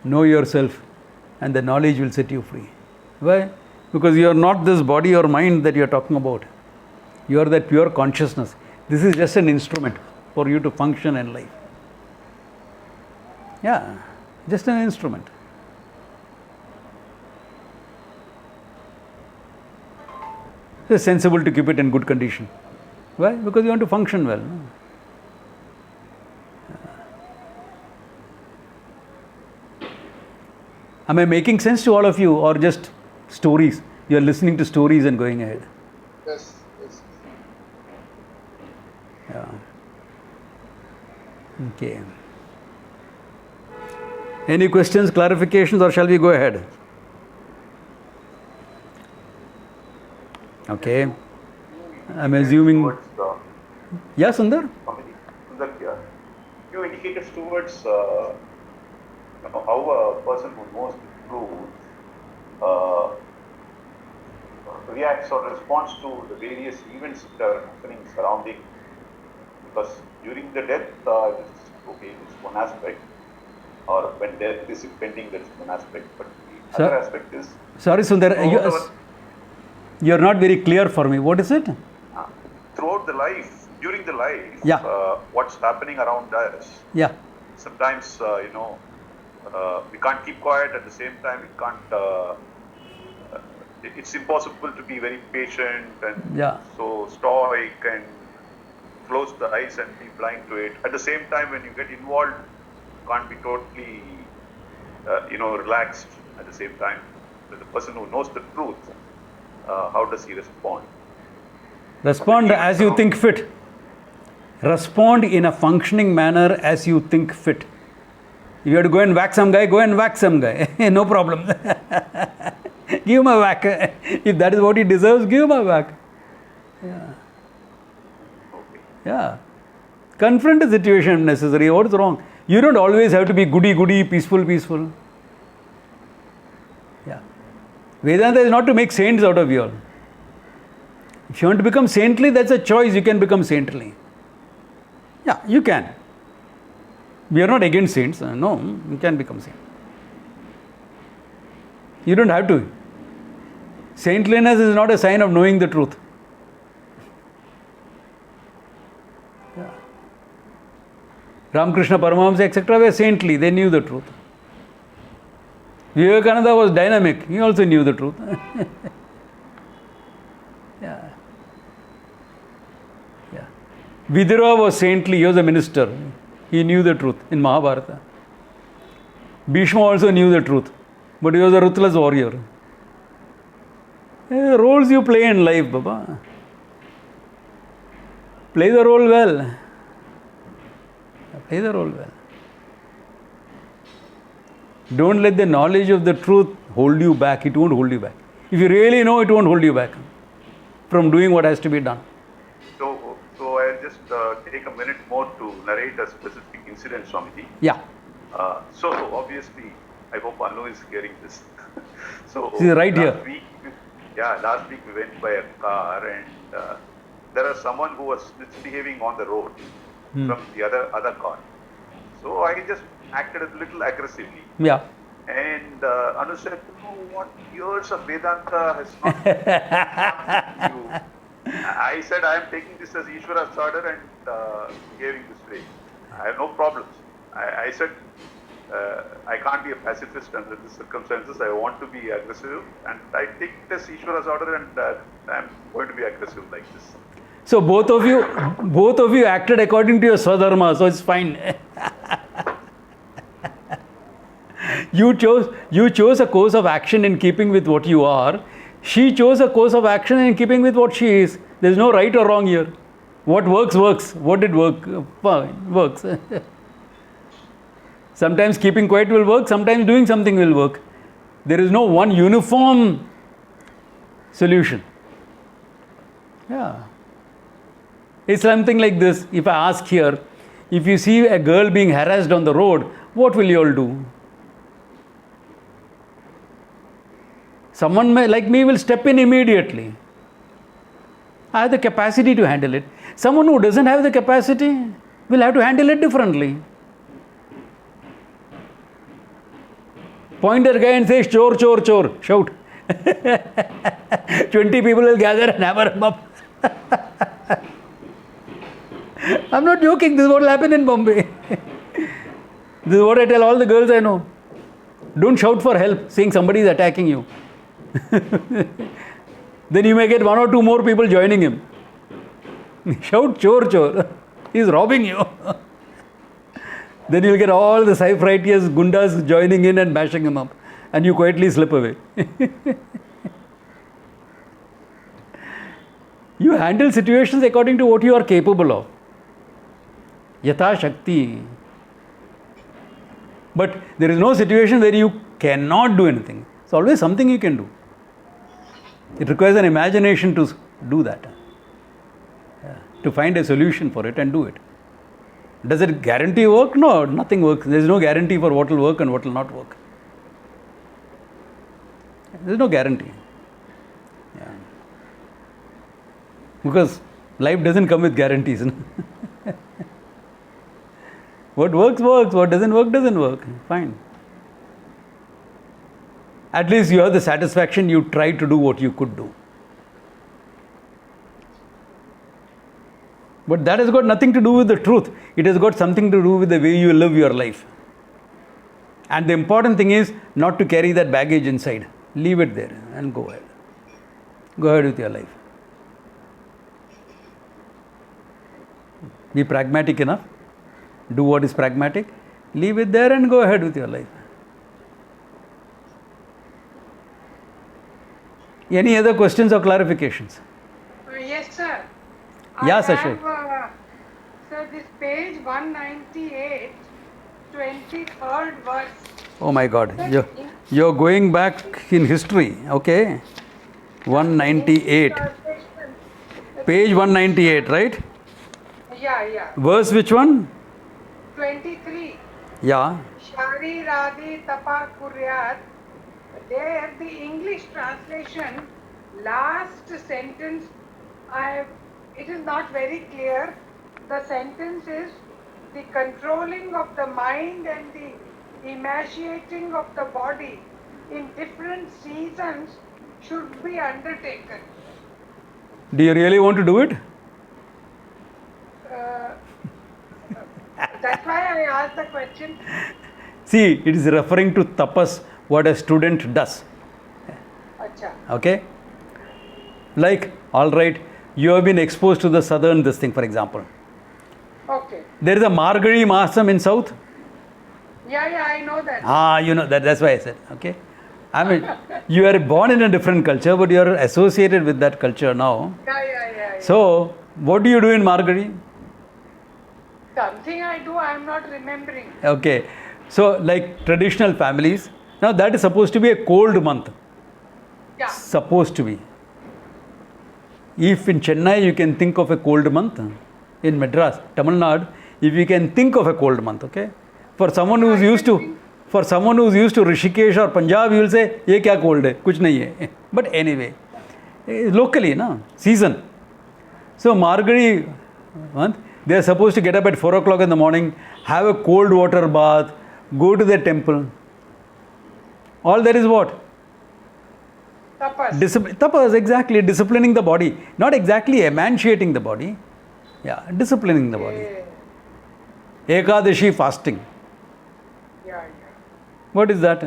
Know yourself, and the knowledge will set you free. Why? Because you are not this body or mind that you are talking about. You are that pure consciousness. This is just an instrument for you to function in life. Yeah, just an instrument. It's sensible to keep it in good condition. Why? Because you want to function well. Am I making sense to all of you, or just stories? You are listening to stories and going ahead. Yes, yes. Yeah. Okay. Any questions, clarifications, or shall we go ahead? Okay. I'm assuming. Towards the Yeah, Sundar? comedy. Sundar here. You indicated towards how a person who knows the truth reacts or responds to the various events that are happening surrounding. Because during the death, it's one aspect, or when death is impending, that's one aspect. But the Sir? other aspect is Sorry, Sundar. throughout You're not very clear for me. What is it? throughout the life, during the life, Yeah. what's happening around us. Yeah. Sometimes, we can't keep quiet. At the same time, we can't. It's impossible to be very patient and Yeah. so stoic and close the eyes and be blind to it. At the same time, when you get involved, you can't be totally, relaxed. At the same time, but the person who knows the truth, how does he respond? Respond as you think fit. Respond in a functioning manner as you think fit. If you have to go and whack some guy, go and whack some guy. No problem. Give him a whack. If that is what he deserves, give him a whack. Yeah. Yeah. Confront the situation if necessary. What's wrong? You don't always have to be goody, peaceful. Yeah. Vedanta is not to make saints out of you all. If you want to become saintly, that's a choice. You can become saintly. Yeah, you can. We are not against saints. No, you can become saint. You don't have to. Saintliness is not a sign of knowing the truth. Yeah. Ramakrishna Paramahamsa, etc. were saintly. They knew the truth. Vivekananda was dynamic. He also knew the truth. Yeah. Yeah. Vidura was saintly. He was a minister. He knew the truth in Mahabharata. Bhishma also knew the truth, but he was a ruthless warrior. Roles you play in life, Baba. Play the role well. Play the role well. Don't let the knowledge of the truth hold you back. It won't hold you back. If you really know, it won't hold you back from doing what has to be done. So I'll just take a minute more to narrate a specific incident, Swamiji. Yeah. So obviously, I hope Anu is hearing this. So She's right here. Last week we went by a car and there was someone who was misbehaving on the road from the other car. So I just acted a little aggressively. Yeah. And Anu said, what years of Vedanta has not you? I said, I am taking this as Ishvara's order and behaving this way. I have no problems. I said, I can't be a pacifist under the circumstances. I want to be aggressive, and I take it as Ishvara's order, and I'm going to be aggressive like this. So both of you acted according to your swadharma, so it's fine. You chose a course of action in keeping with what you are. She chose a course of action in keeping with what she is. There's no right or wrong here. What works, works. What did work? Fine, works. Sometimes keeping quiet will work, sometimes doing something will work. There is no one uniform solution. Yeah. It's something like this. If I ask here, if you see a girl being harassed on the road, what will you all do? Someone like me will step in immediately. I have the capacity to handle it. Someone who doesn't have the capacity will have to handle it differently. Point at a guy and say, chor, chor, chor, shout. 20 people will gather and hammer him up. I'm not joking, this is what will happen in Bombay. This is what I tell all the girls I know. Don't shout for help, saying somebody is attacking you. Then you may get one or two more people joining him. Shout, chor, chor. He's robbing you. Then you'll get all the self-righteous gundas joining in and bashing him up. And you quietly slip away. You handle situations according to what you are capable of. Yatha Shakti. But there is no situation where you cannot do anything. It's always something you can do. It requires an imagination to do that. To find a solution for it and do it. Does it guarantee work? No, nothing works. There is no guarantee for what will work and what will not work. There is no guarantee. Yeah. Because life doesn't come with guarantees. What works, works. What doesn't work, doesn't work. Fine. At least you have the satisfaction you tried to do what you could do. But that has got nothing to do with the truth. It has got something to do with the way you live your life. And the important thing is not to carry that baggage inside. Leave it there and go ahead. Go ahead with your life. Be pragmatic enough. Do what is pragmatic. Leave it there and go ahead with your life. Any other questions or clarifications? Yes, sir. Yes, Ashok. Sir, this page 198, 23rd verse. Oh my God. You're going back in history. Okay. 198. Page 198, right? Yeah. Verse which one? 23. Yeah. Shari Radhi Tapa Kuryat. There, the English translation, last sentence, it is not very clear. The sentence is, the controlling of the mind and the emaciating of the body in different seasons should be undertaken. Do you really want to do it? That's why I asked the question. See, it is referring to tapas, what a student does. Acha. Okay? Like, alright, you have been exposed to the southern this thing, for example. Okay. There is a Margari Masam in south. Yeah, I know that. You know, that's why I said, okay? I mean, you are born in a different culture, but you are associated with that culture now. Yeah. So, what do you do in Margari? Something I do, I am not remembering. Okay. So, like traditional families, now that is supposed to be a cold month. Yeah. Supposed to be. If in Chennai you can think of a cold month, in Madras, Tamil Nadu, if you can think of a cold month, okay? For someone who is used to Rishikesh or Punjab, you will say, "Ye kya cold hai? Kuch nahi hai." But anyway, locally, season. So Margari month, they are supposed to get up at 4 o'clock in the morning, have a cold water bath, go to the temple. All that is what? Tapas. Tapas, exactly. Disciplining the body. Not exactly emancipating the body. Yeah, disciplining the body. Ekadashi fasting. Yeah. What is that?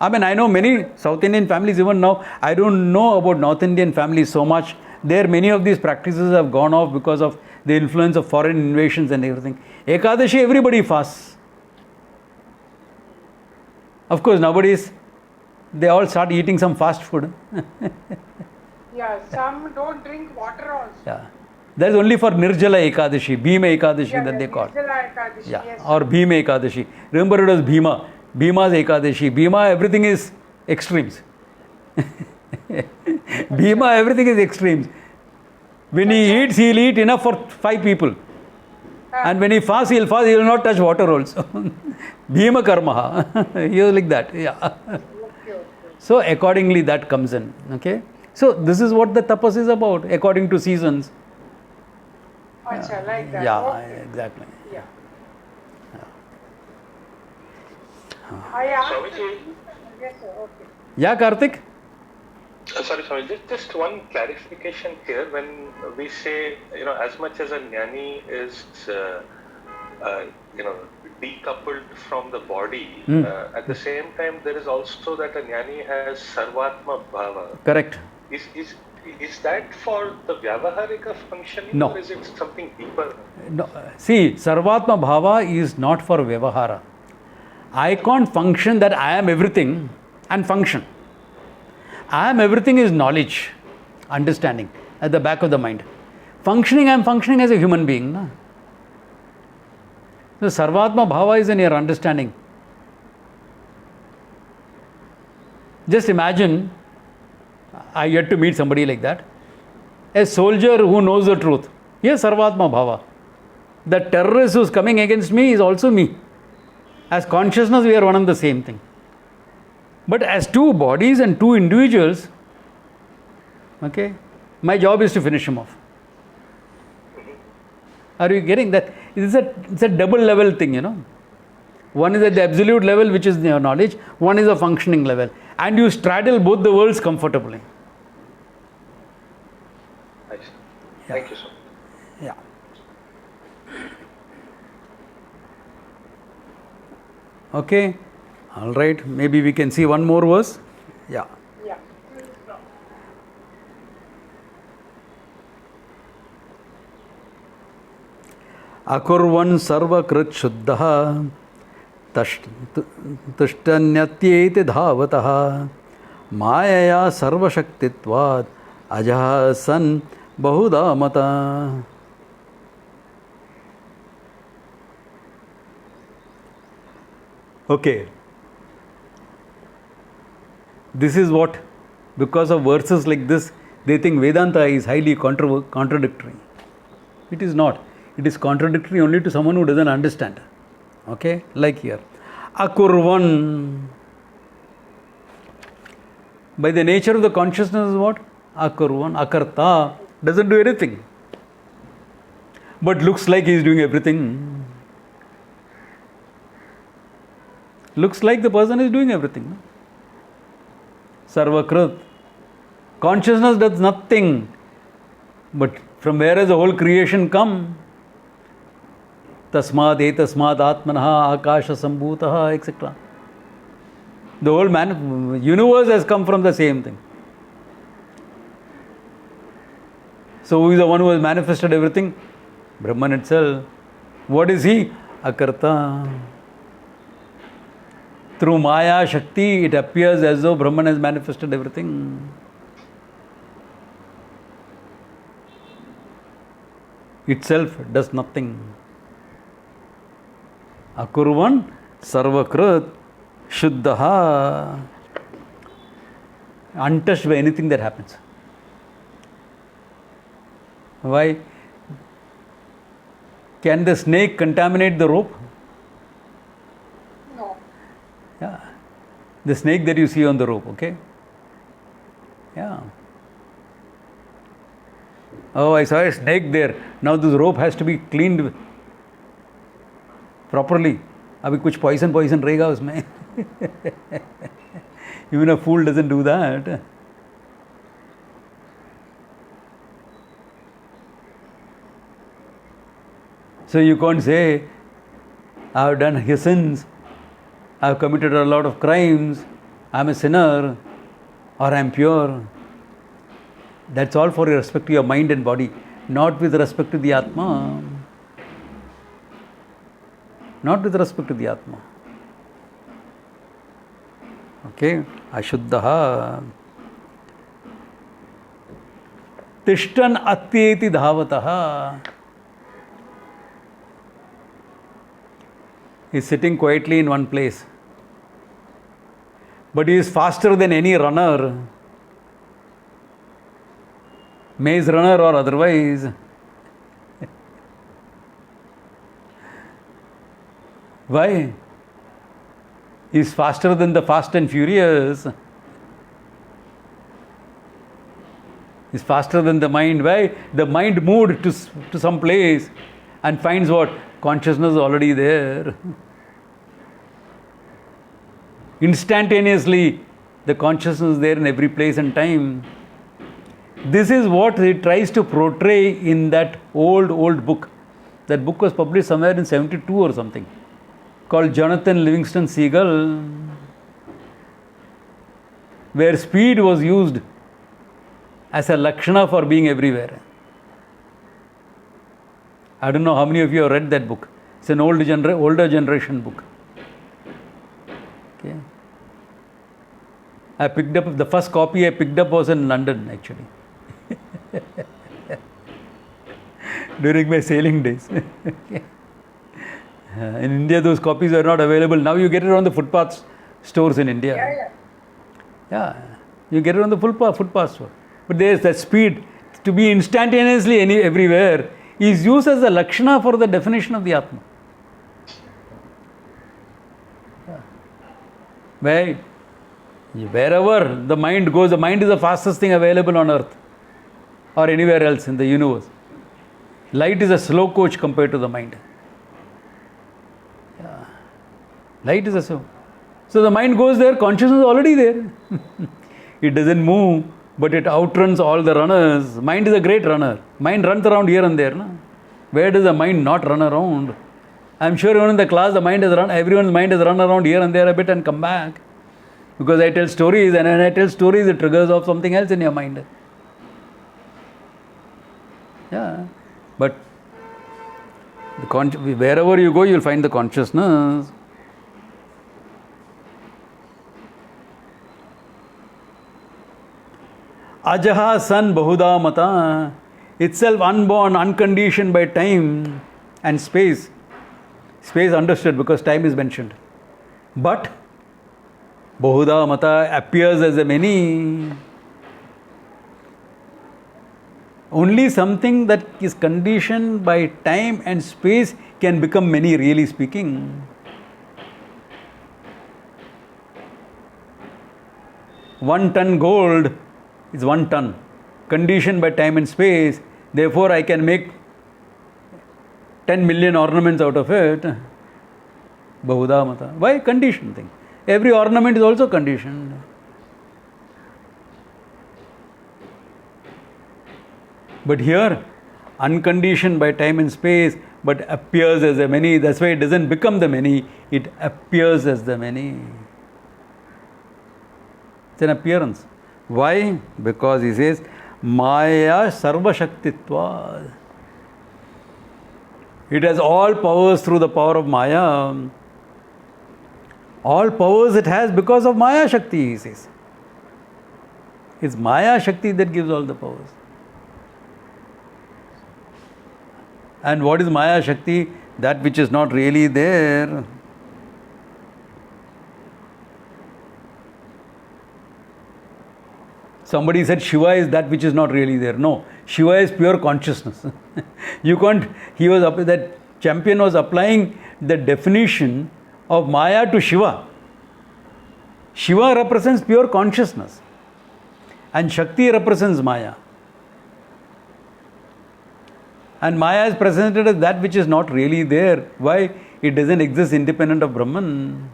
I mean, I know many South Indian families, even now, I don't know about North Indian families so much. There, many of these practices have gone off because of the influence of foreign invasions and everything. Ekadashi, everybody fasts. Of course, nowadays, they all start eating some fast food. Yeah, some don't drink water also. Yeah. That is only for Nirjala Ekadashi, Bhima Ekadashi that they call. Nirjala Ekadashi, Yeah, yes. or Bhima Ekadashi. Remember, it was Bhima. Bhima's Ekadashi. Bhima, everything is extremes. Bhima, everything is extremes. When he eats, he'll eat enough for 5 people. And when he fasts, he will not touch water also. Bhima Karma. He was like that. Yeah. Okay, okay. So, accordingly, that comes in. Okay. So, this is what the tapas is about, according to seasons. Acha, like that. Yeah, Okay. exactly. Yeah. I asked. Swamiji. Yes, sir. Okay. Yeah, Karthik? Sorry, just one clarification here. When we say, as much as a jnani is, decoupled from the body, at the same time, there is also that a jnani has sarvatma bhava. Correct. Is that for the vyavaharika functioning, No. or is it something deeper? No, see, Sarvatma Bhava is not for Vyavahara. I can't function that I am everything and function. I am everything is knowledge, understanding at the back of the mind. Functioning, I am functioning as a human being. No? So, Sarvatma Bhava is in your understanding. Just imagine, I yet to meet somebody like that. A soldier who knows the truth. Yes, Sarvatma Bhava. The terrorist who is coming against me is also me. As consciousness, we are one and the same thing. But as two bodies and two individuals, okay, my job is to finish him off. Are you getting that? It's a double level thing, One is at the absolute level, which is your knowledge. One is a functioning level. And you straddle both the worlds comfortably. I see. Thank you, sir. Yeah. Okay. All right. Maybe we can see one more verse. Yeah. Yeah. Akurvan sarvakrit shuddha तुष्टन्यत्येति धावतः मायया सर्वशक्तित्वात् अजः सन् बहुधा मता. Okay. This is what, because of verses like this, they think Vedanta is highly contradictory. It is not. It is contradictory only to someone who doesn't understand. Okay, like here. Akurvan. By the nature of the consciousness is what? Akurvan. Akarta. Doesn't do anything. But looks like he is doing everything. Looks like the person is doing everything. No? Sarvakrit. Consciousness does nothing. But from where has the whole creation come? Tasmad etasmad atmanaha akasha sambhutaha, etc. The whole universe has come from the same thing. So who is the one who has manifested everything? Brahman itself. What is he? Akarta. Through Maya Shakti, it appears as though Brahman has manifested everything. Itself does nothing. Akurvan sarvakrit shuddha. Untouched by anything that happens. Why? Can the snake contaminate the rope? No. Yeah. The snake that you see on the rope, okay? Yeah. Oh, I saw a snake there. Now this rope has to be cleaned properly. Abhi kuch poison रहेगा उसमें. Even a fool doesn't do that. So you can't say, I have done his sins, I have committed a lot of crimes, I am a sinner, or I am pure. That's all for respect to your mind and body, not with respect to the Atma. Not with respect to the Atma. Okay, Ashuddha. Tishtan Atyeti Dhavataha. He is sitting quietly in one place. But he is faster than any runner. Maze runner or otherwise. Why? He is faster than the fast and furious. He is faster than the mind. Why? The mind moved to some place and finds what? Consciousness is already there. Instantaneously, the consciousness is there in every place and time. This is what he tries to portray in that old book. That book was published somewhere in 72 or something, called Jonathan Livingston Seagull, where speed was used as a lakshana for being everywhere. I don't know how many of you have read that book. It's an older generation book. Okay. I picked up, the first copy I picked up was in London actually. During my sailing days. In India, those copies are not available. Now you get it on the footpath stores in India. Yeah, you get it on the footpath store. But there is that speed to be instantaneously everywhere is used as a lakshana for the definition of the Atma. Yeah. Wherever the mind goes, the mind is the fastest thing available on earth or anywhere else in the universe. Light is a slow coach compared to the mind. Yeah. Light is a slow. So the mind goes there, consciousness is already there. It doesn't move, but it outruns all the runners. Mind is a great runner. Mind runs around here and there. No? Where does the mind not run around? I'm sure even in the class, everyone's mind has run around here and there a bit and come back. Because I tell stories, and when I tell stories, it triggers off something else in your mind. Yeah. But wherever you go, you'll find the consciousness. Ajaha san bahuda mata, itself unborn, unconditioned by time and space. Space understood because time is mentioned. But bahuda mata appears as a many. Only something that is conditioned by time and space can become many, really speaking. 1 ton gold is 1 ton, conditioned by time and space. Therefore, I can make 10 million ornaments out of it. Bahuda mata. Why? Conditioned thing. Every ornament is also conditioned. But here, unconditioned by time and space, but appears as the many. That's why it doesn't become the many, it appears as the many. It's an appearance. Why? Because he says, Maya Sarva Shaktitva. It has all powers through the power of Maya. All powers it has because of Maya Shakti, he says. It's Maya Shakti that gives all the powers. And what is Maya Shakti? That which is not really there. Somebody said Shiva is that which is not really there. No, Shiva is pure consciousness. You can't, that champion was applying the definition of Maya to Shiva. Shiva represents pure consciousness and Shakti represents Maya. And Maya is presented as that which is not really there. Why? It doesn't exist independent of Brahman.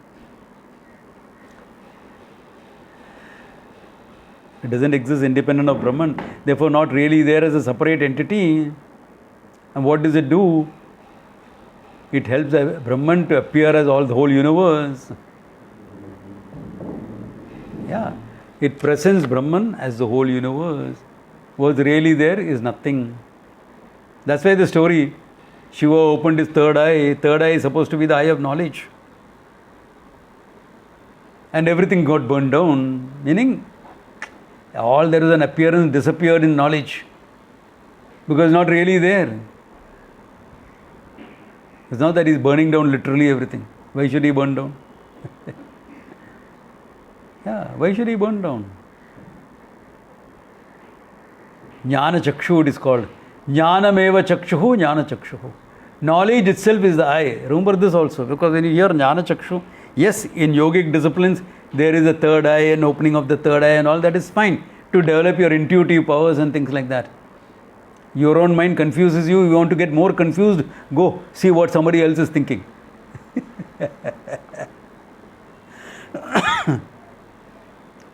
It doesn't exist independent of Brahman. Therefore, not really there as a separate entity. And what does it do? It helps Brahman to appear as all the whole universe. Yeah, it presents Brahman as the whole universe. Was really there is nothing. That's why the story, Shiva opened his third eye. Third eye is supposed to be the eye of knowledge. And everything got burned down. Meaning, all there is an appearance disappeared in knowledge. Because it's not really there. It's not that he's burning down literally everything. Why should he burn down? Yeah, why should he burn down? Jnana Chakshu it is called. Jnanameva Chakshuhu, Jnana Chakshuhu. Knowledge itself is the eye. Remember this also, because when you hear Jnana Chakshu, yes, in yogic disciplines, there is a third eye and opening of the third eye and all that is fine to develop your intuitive powers and things like that. Your own mind confuses you, you want to get more confused, go see what somebody else is thinking.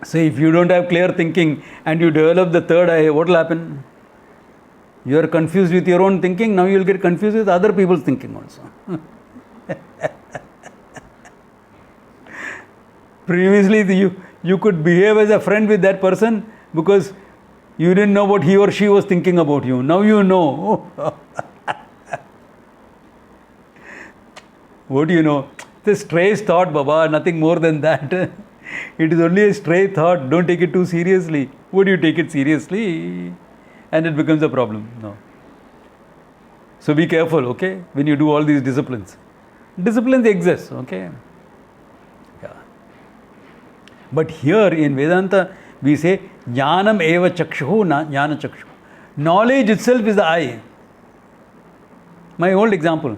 So if you don't have clear thinking and you develop the third eye, what will happen? You are confused with your own thinking, now you will get confused with other people's thinking also. Previously you could behave as a friend with that person because you didn't know what he or she was thinking about you. Now you know. What do you know? It's a stray thought, Baba, nothing more than that. It is only a stray thought. Don't take it too seriously. Would you take it seriously? And it becomes a problem. No. So be careful, okay? When you do all these disciplines. Disciplines exist, okay? Yeah. But here in Vedanta, we say, Jnanam eva chakshuhu, jnana chakshuhu. Knowledge itself is the eye. My old example.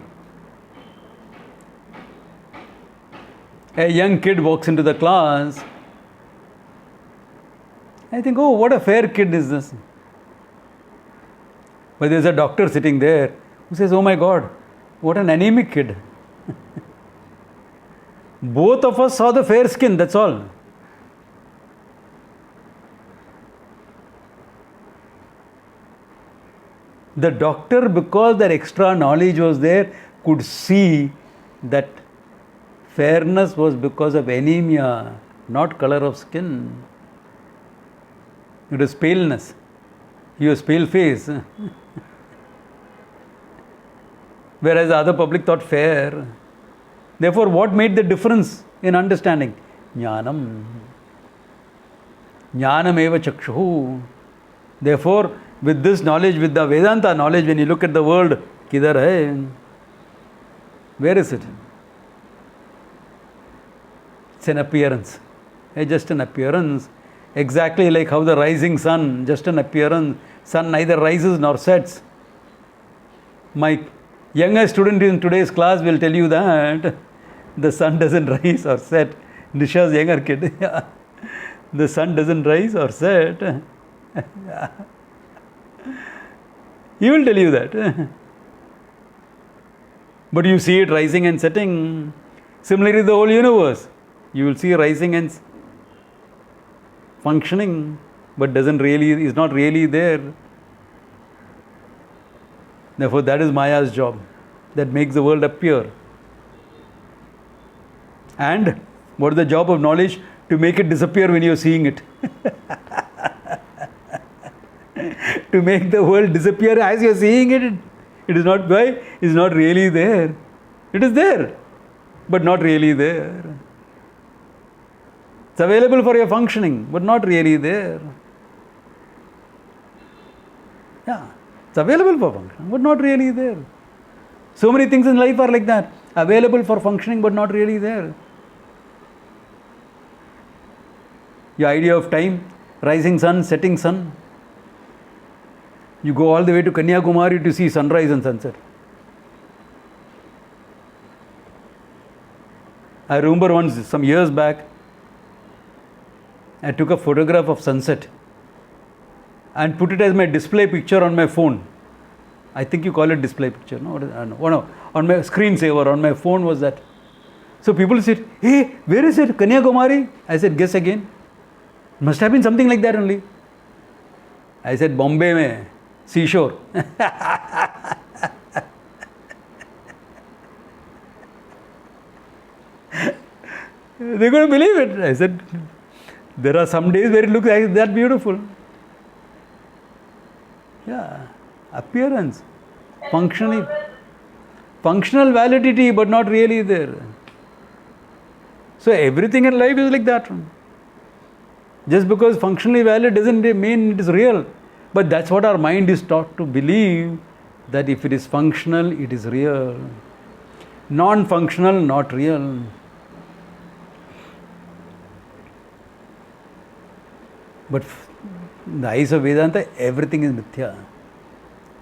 A young kid walks into the class. I think, oh, what a fair kid is this. But there's a doctor sitting there who says, oh my God, what an anemic kid. Both of us saw the fair skin, that's all. The doctor, because that extra knowledge was there, could see that fairness was because of anemia, not color of skin. It was paleness. He was pale face. Whereas the other public thought fair. Therefore, what made the difference in understanding? Jnanam. Jnanam eva chakshuhu. Therefore, with this knowledge, with the Vedanta knowledge, when you look at the world, kidhar hai? Where is it? It's an appearance. It's just an appearance. Exactly like how the rising sun, just an appearance. Sun neither rises nor sets. My younger student in today's class will tell you that the sun doesn't rise or set. Nisha's younger kid. The sun doesn't rise or set. He will tell you that. But you see it rising and setting. Similarly, the whole universe. You will see rising and functioning, but is not really there. Therefore, that is Maya's job. That makes the world appear. And what is the job of knowledge? To make it disappear when you are seeing it. To make the world disappear as you are seeing it. It is not why? It is not really there. It is there, but not really there. It's available for your functioning, but not really there. Yeah, it's available for functioning, but not really there. So many things in life are like that. Available for functioning, but not really there. Your idea of time, rising sun, setting sun. You go all the way to Kanyakumari to see sunrise and sunset. I remember once, some years back, I took a photograph of sunset and put it as my display picture on my phone. I think you call it display picture, no? No, on my screensaver, on my phone was that. So people said, hey, where is it? Kanyakumari? I said, guess again. Must have been something like that only. I said, Bombay mein, seashore. They couldn't believe it. I said, There are some days where it looks like that beautiful. Yeah, appearance, functional validity, but not really there. So everything in life is like that. Just because functionally valid doesn't mean it is real. But that's what our mind is taught to believe, that if it is functional, it is real. Non-functional, not real. But in the eyes of Vedanta, everything is mithya.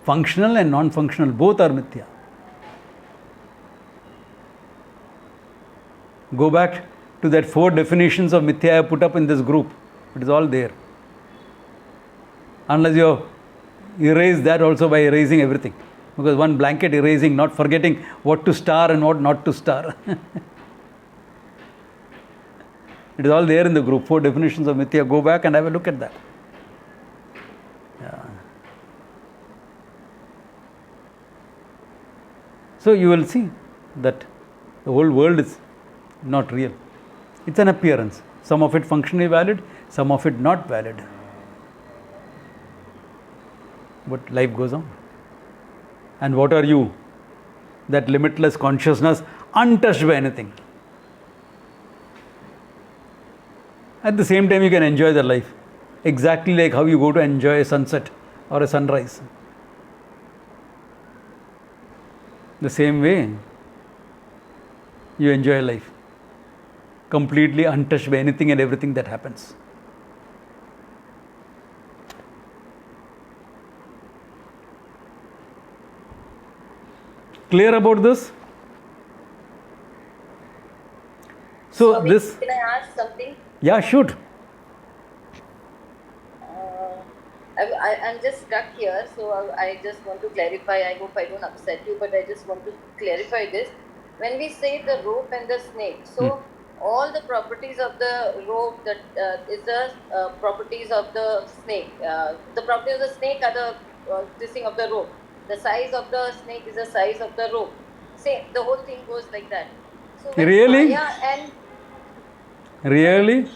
Functional and non-functional, both are mithya. Go back to that 4 definitions of mithya I put up in this group. It is all there. Unless you erase that also by erasing everything. Because one blanket erasing, not forgetting what to star and what not to star. It is all there in the group, 4 definitions of mithya. Go back and have a look at that. Yeah. So you will see that the whole world is not real. It's an appearance. Some of it functionally valid, some of it not valid. But life goes on. And what are you? That limitless consciousness, untouched by anything. At the same time, you can enjoy the life. Exactly like how you go to enjoy a sunset or a sunrise. The same way, you enjoy life. Completely untouched by anything and everything that happens. Clear about this? So Swami, this, can I ask something? yeah, shoot. I'm just stuck here, so I just want to clarify. I hope I don't upset you, but I just want to clarify this. When we say the rope and the snake, so all the properties of the rope that is the properties of the snake. The properties of the snake are the this thing of the rope. The size of the snake is the size of the rope. Same, the whole thing goes like that. So when Really? Maya and Really?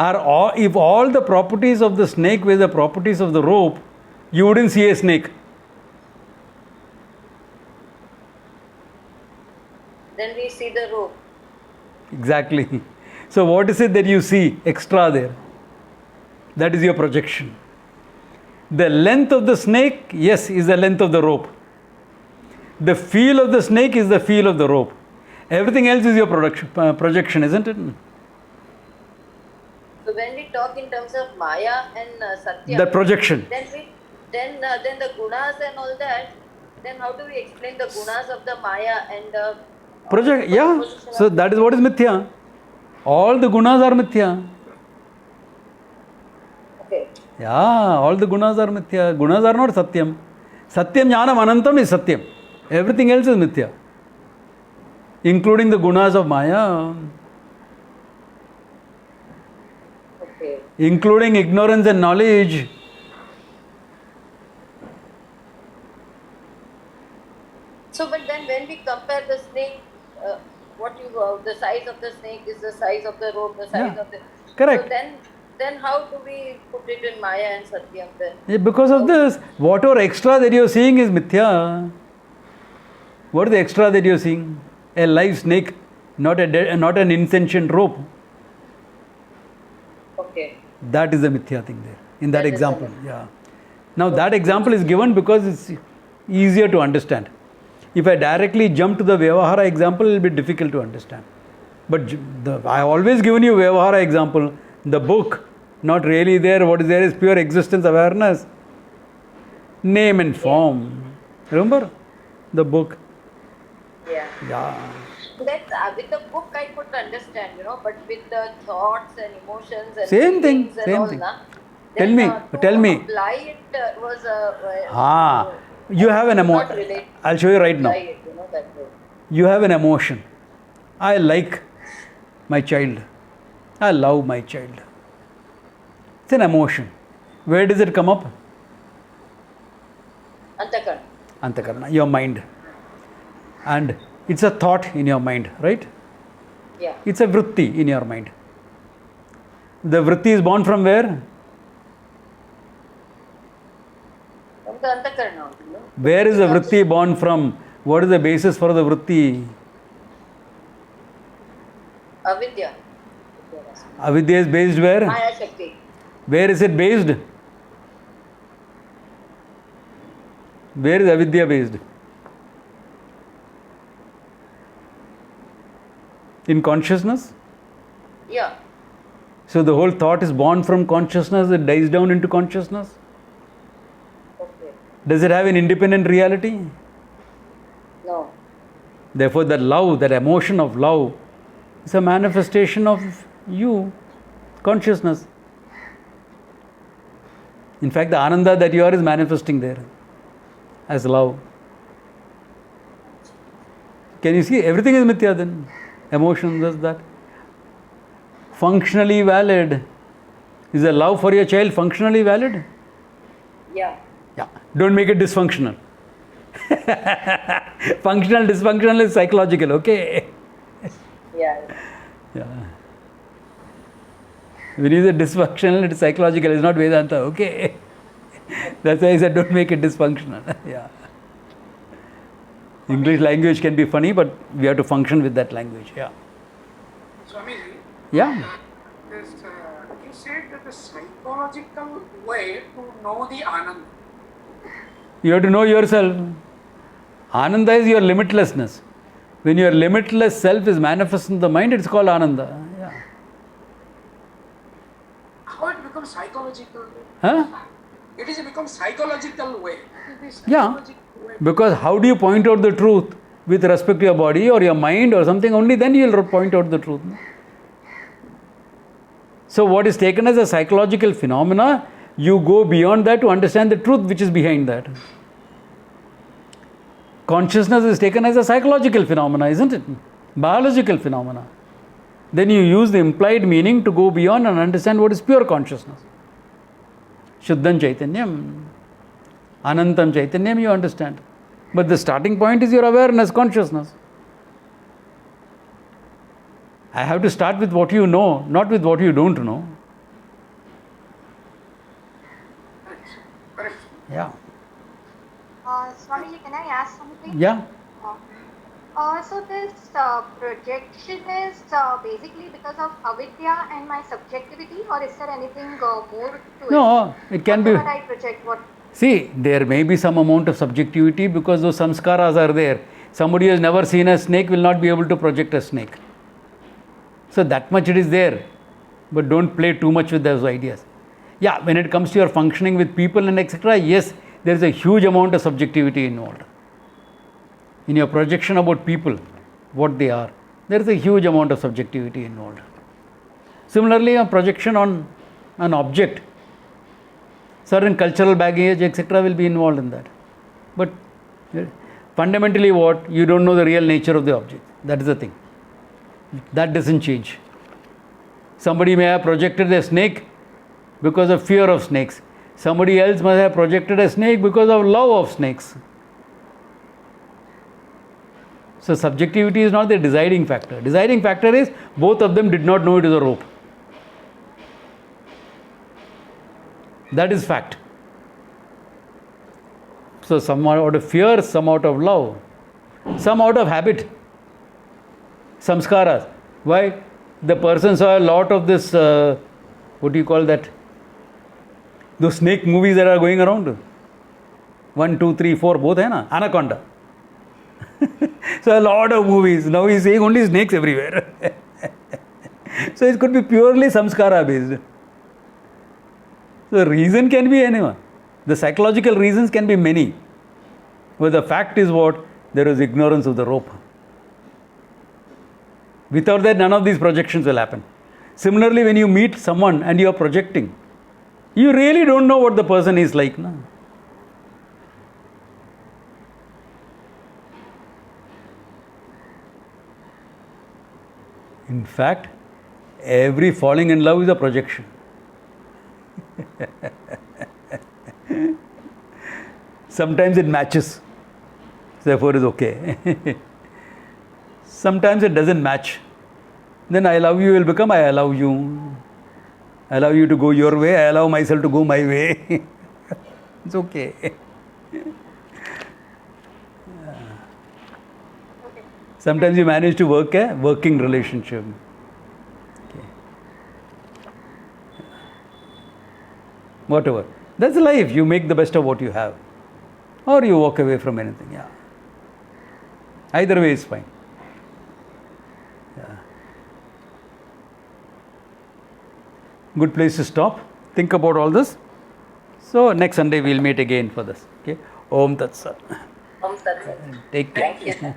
If all the properties of the snake were the properties of the rope, you wouldn't see a snake. then we see the rope. Exactly. So what is it that you see extra there? That is your projection. The length of the snake, yes, is the length of the rope. The feel of the snake is the feel of the rope. Everything else is your projection, isn't it? So when we talk in terms of Maya and Satya, The projection. then the gunas and all that, then how do we explain the gunas of the Maya and the Yeah. position So of- that is what is mithya. All the gunas are mithya. Okay. Yeah, all the gunas are mithya. Gunas are not satyam. Satyam jnanam anantam is satyam. Everything else is mithya. Including the gunas of Maya. Okay. Including ignorance and knowledge. So, but then when we compare the snake, the size of the snake is the size of the rope, the size Yeah, of the. correct. So then how do we put it in Maya and Satyam then? Yeah, because of this, whatever extra that you are seeing is mithya. What is the extra that you are seeing? A live snake, not an insentient rope. Okay. That is the mithya thing there, in that That is example. the- Yeah. Now that example is given because it's easier to understand. If I directly jump to the Vyavahara example, it will be difficult to understand. But I have always given you Vyavahara example. The book, not really there. What is there is pure existence awareness. Name and form. Remember? The book. Yeah. Yeah. That with the book I could understand, but with the thoughts and emotions and Same thing, feelings and same all, thing. na, Tell then, me, to tell me. apply it was You have an not emotion. relate. I'll show you right now. Apply it, that way. You have an emotion. I like my child. I love my child. It's an emotion. Where does it come up? Antakarna. Antakarna, your mind. And it's a thought in your mind, right? Yeah. It's a vritti in your mind. The vritti is born from where? From the antakarna, no? Where is the vritti born from? What is the basis for the vritti? Avidya. Avidya is based where? Maya Shakti. Where is it based? Where is avidya based? In consciousness? Yeah. So the whole thought is born from consciousness, it dies down into consciousness. Okay. Does it have an independent reality? No. Therefore, that love, that emotion of love, is a manifestation of you, consciousness. In fact, the ananda that you are is manifesting there as love. Can you see? Everything is mithya then. Emotions, this, that. Functionally valid. Is the love for your child functionally valid? Yeah. Yeah. Don't make it dysfunctional. Functional, dysfunctional is psychological, okay? Yeah. Yeah. When you say dysfunctional, it is psychological, it's not Vedanta, okay? That's why I said don't make it dysfunctional. Yeah. English language can be funny, but we have to function with that language. Yeah. Swamiji, Yeah. this, you said that the psychological way to know the Ananda. You have to know yourself. Ananda is your limitlessness. When your limitless self is manifest in the mind, it's called Ananda. Yeah. How it becomes psychological? Huh? It is become psychological way. It is Yeah. psychological way. Because how do you point out the truth? With respect to your body or your mind or something, only then you will point out the truth. So what is taken as a psychological phenomena, you go beyond that to understand the truth which is behind that. Consciousness is taken as a psychological phenomena, isn't it? Biological phenomena. Then you use the implied meaning to go beyond and understand what is pure consciousness. Shuddham Chaitanyam, Anantam Chaitanyam, you understand. But the starting point is your awareness, consciousness. I have to start with what you know, not with what you don't know. Correct. Correct. Yeah. Swamiji, can I ask something? Yeah. So this projection is basically because of avidya and my subjectivity, or is there anything more to it? No, it can be. Whatever I project, what? See, there may be some amount of subjectivity because those samskaras are there. Somebody who has never seen a snake will not be able to project a snake. So that much it is there. But don't play too much with those ideas. Yeah, when it comes to your functioning with people and etc., yes, there is a huge amount of subjectivity involved. In your projection about people, what they are, there is a huge amount of subjectivity involved. Similarly, a projection on an object, certain cultural baggage, etc., will be involved in that. But fundamentally, what? You don't know the real nature of the object. That is the thing. That doesn't change. Somebody may have projected a snake because of fear of snakes. Somebody else must have projected a snake because of love of snakes. So subjectivity is not the deciding factor. Deciding factor is both of them did not know it is a rope. That is fact. So some out of fear, some out of love, some out of habit. Samskaras. Why? The person saw a lot of this, what do you call that? Those snake movies that are going around. 1, 2, 3, 4, both hai na? Anaconda. So a lot of movies. Now he is saying only snakes everywhere. So it could be purely samskara based. So reason can be anyone. The psychological reasons can be many. But the fact is what? There is ignorance of the rope. Without that, none of these projections will happen. Similarly, when you meet someone and you are projecting, you really don't know what the person is like. No? In fact, every falling in love is a projection. Sometimes it matches, therefore is okay. Sometimes it doesn't match. Then I love you will become I love you. I allow you to go your way, I allow myself to go my way. It's okay. Okay. Sometimes you manage to work a working relationship. Okay. Whatever. That's life. You make the best of what you have. Or you walk away from anything. Yeah. Either way is fine. Yeah. Good place to stop. Think about all this. So next Sunday we'll meet again for this. Okay. Om Tat Sat. Om Tat Sat. Take care. Thank you.